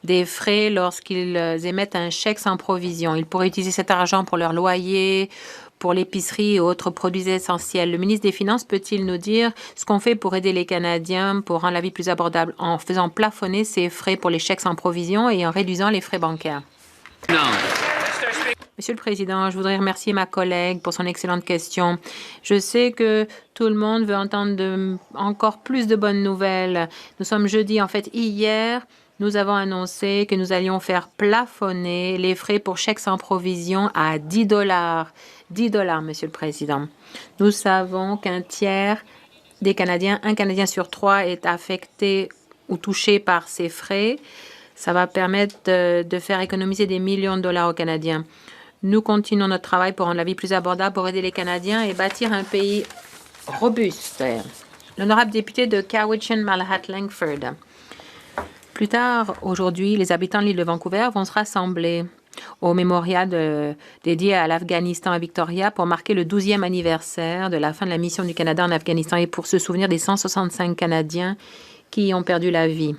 des frais lorsqu'ils émettent un chèque sans provision. Ils pourraient utiliser cet argent pour leur loyer, pour l'épicerie et autres produits essentiels. Le ministre des Finances peut-il nous dire ce qu'on fait pour aider les Canadiens pour rendre la vie plus abordable en faisant plafonner ces frais pour les chèques sans provision et en réduisant les frais bancaires? non. Monsieur le Président, je voudrais remercier ma collègue pour son excellente question. Je sais que tout le monde veut entendre encore plus de bonnes nouvelles. Nous sommes jeudi. En fait, hier, nous avons annoncé que nous allions faire plafonner les frais pour chèques sans provision à 10 $. 10 $, Monsieur le Président. Nous savons qu'un tiers des Canadiens, un Canadien sur 3 est affecté ou touché par ces frais. Ça va permettre de faire économiser des millions de dollars aux Canadiens. Nous continuons notre travail pour rendre la vie plus abordable, pour aider les Canadiens et bâtir un pays robuste. L'honorable député de Cowichan-Malahat-Langford. Plus tard, aujourd'hui, les habitants de l'île de Vancouver vont se rassembler au mémorial dédié à l'Afghanistan à Victoria pour marquer le 12e anniversaire de la fin de la mission du Canada en Afghanistan et pour se souvenir des 165 Canadiens qui y ont perdu la vie.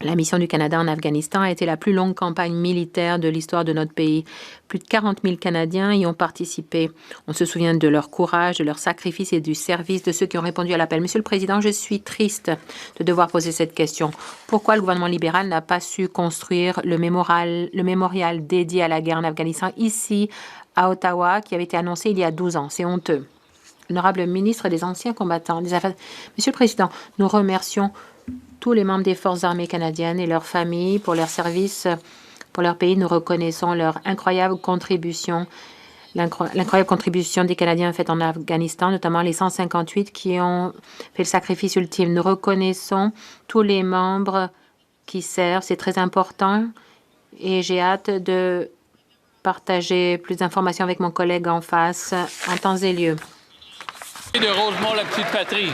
La mission du Canada en Afghanistan a été la plus longue campagne militaire de l'histoire de notre pays. Plus de 40 000 Canadiens y ont participé. On se souvient de leur courage, de leur sacrifice et du service de ceux qui ont répondu à l'appel. Monsieur le Président, je suis triste de devoir poser cette question. Pourquoi le gouvernement libéral n'a pas su construire le mémorial dédié à la guerre en Afghanistan ici, à Ottawa, qui avait été annoncé il y a 12 ans? C'est honteux. Honorable ministre des Anciens combattants, des Affaires... Monsieur le Président, nous remercions tous les membres des Forces armées canadiennes et leurs familles pour leur service pour leur pays. Nous reconnaissons leur incroyable contribution, l'incroyable contribution des Canadiens faite en Afghanistan, notamment les 158 qui ont fait le sacrifice ultime. Nous reconnaissons tous les membres qui servent, c'est très important et j'ai hâte de partager plus d'informations avec mon collègue en face en temps et lieu. De Rosemont, la petite patrie.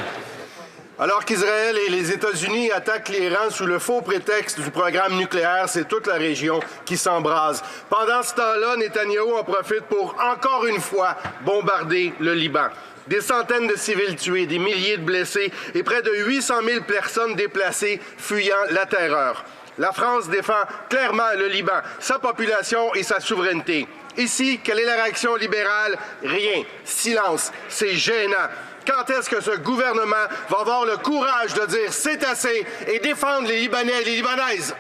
Alors qu'Israël et les États-Unis attaquent l'Iran sous le faux prétexte du programme nucléaire, c'est toute la région qui s'embrase. Pendant ce temps-là, Netanyahou en profite pour, encore une fois, bombarder le Liban. Des centaines de civils tués, des milliers de blessés et près de 800 000 personnes déplacées fuyant la terreur. La France défend clairement le Liban, sa population et sa souveraineté. Ici, quelle est la réaction libérale? Rien. Silence. C'est gênant. Quand est-ce que ce gouvernement va avoir le courage de dire c'est assez et défendre les Libanais et les Libanaises?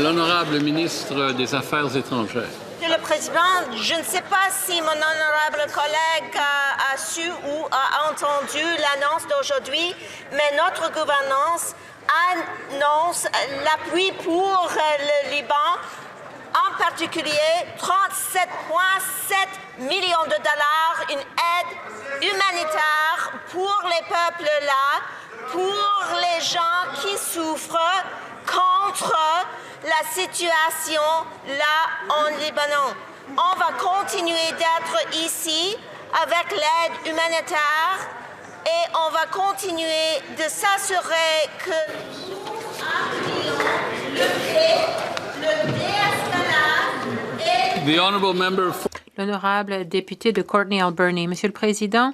L'honorable ministre des Affaires étrangères. Monsieur le Président, je ne sais pas si mon honorable collègue a su ou a entendu l'annonce d'aujourd'hui, mais notre gouvernance annonce l'appui pour le Liban, en particulier 37,7 millions de dollars, une aide humanitaire pour les peuples là, pour les gens qui souffrent contre la situation là en Liban. On va continuer d'être ici avec l'aide humanitaire et on va continuer de s'assurer que le déescalade et... L'honorable député de Courtenay-Alberni. Monsieur le Président,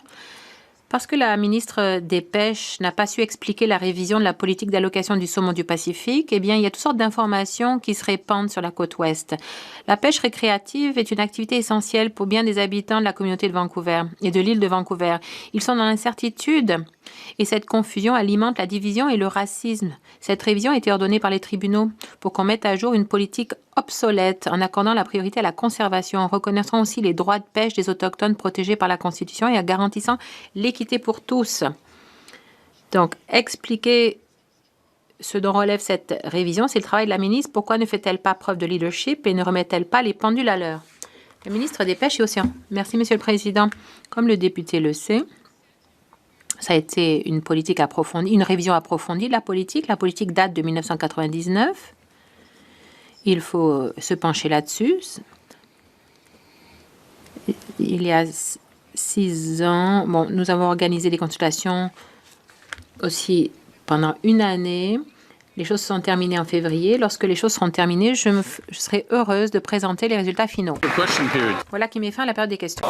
parce que la ministre des Pêches n'a pas su expliquer la révision de la politique d'allocation du saumon du Pacifique, eh bien, il y a toutes sortes d'informations qui se répandent sur la côte ouest. La pêche récréative est une activité essentielle pour bien des habitants de la communauté de Vancouver et de l'île de Vancouver. Ils sont dans l'incertitude et cette confusion alimente la division et le racisme. Cette révision a été ordonnée par les tribunaux pour qu'on mette à jour une politique obsolète en accordant la priorité à la conservation, en reconnaissant aussi les droits de pêche des Autochtones protégés par la Constitution et en garantissant l'équité pour tous. Donc, expliquer ce dont relève cette révision, c'est le travail de la ministre. Pourquoi ne fait-elle pas preuve de leadership et ne remet-elle pas les pendules à l'heure? Le ministre des Pêches et Océans. Merci, Monsieur le Président. Comme le député le sait, ça a été une politique approfondie, une révision approfondie de la politique. La politique date de 1999. Il faut se pencher là-dessus. Il y a 6 ans, bon, nous avons organisé des consultations aussi pendant une année. Les choses se sont terminées en février. Lorsque les choses seront terminées, je serai heureuse de présenter les résultats finaux. Voilà qui met fin à la période des questions.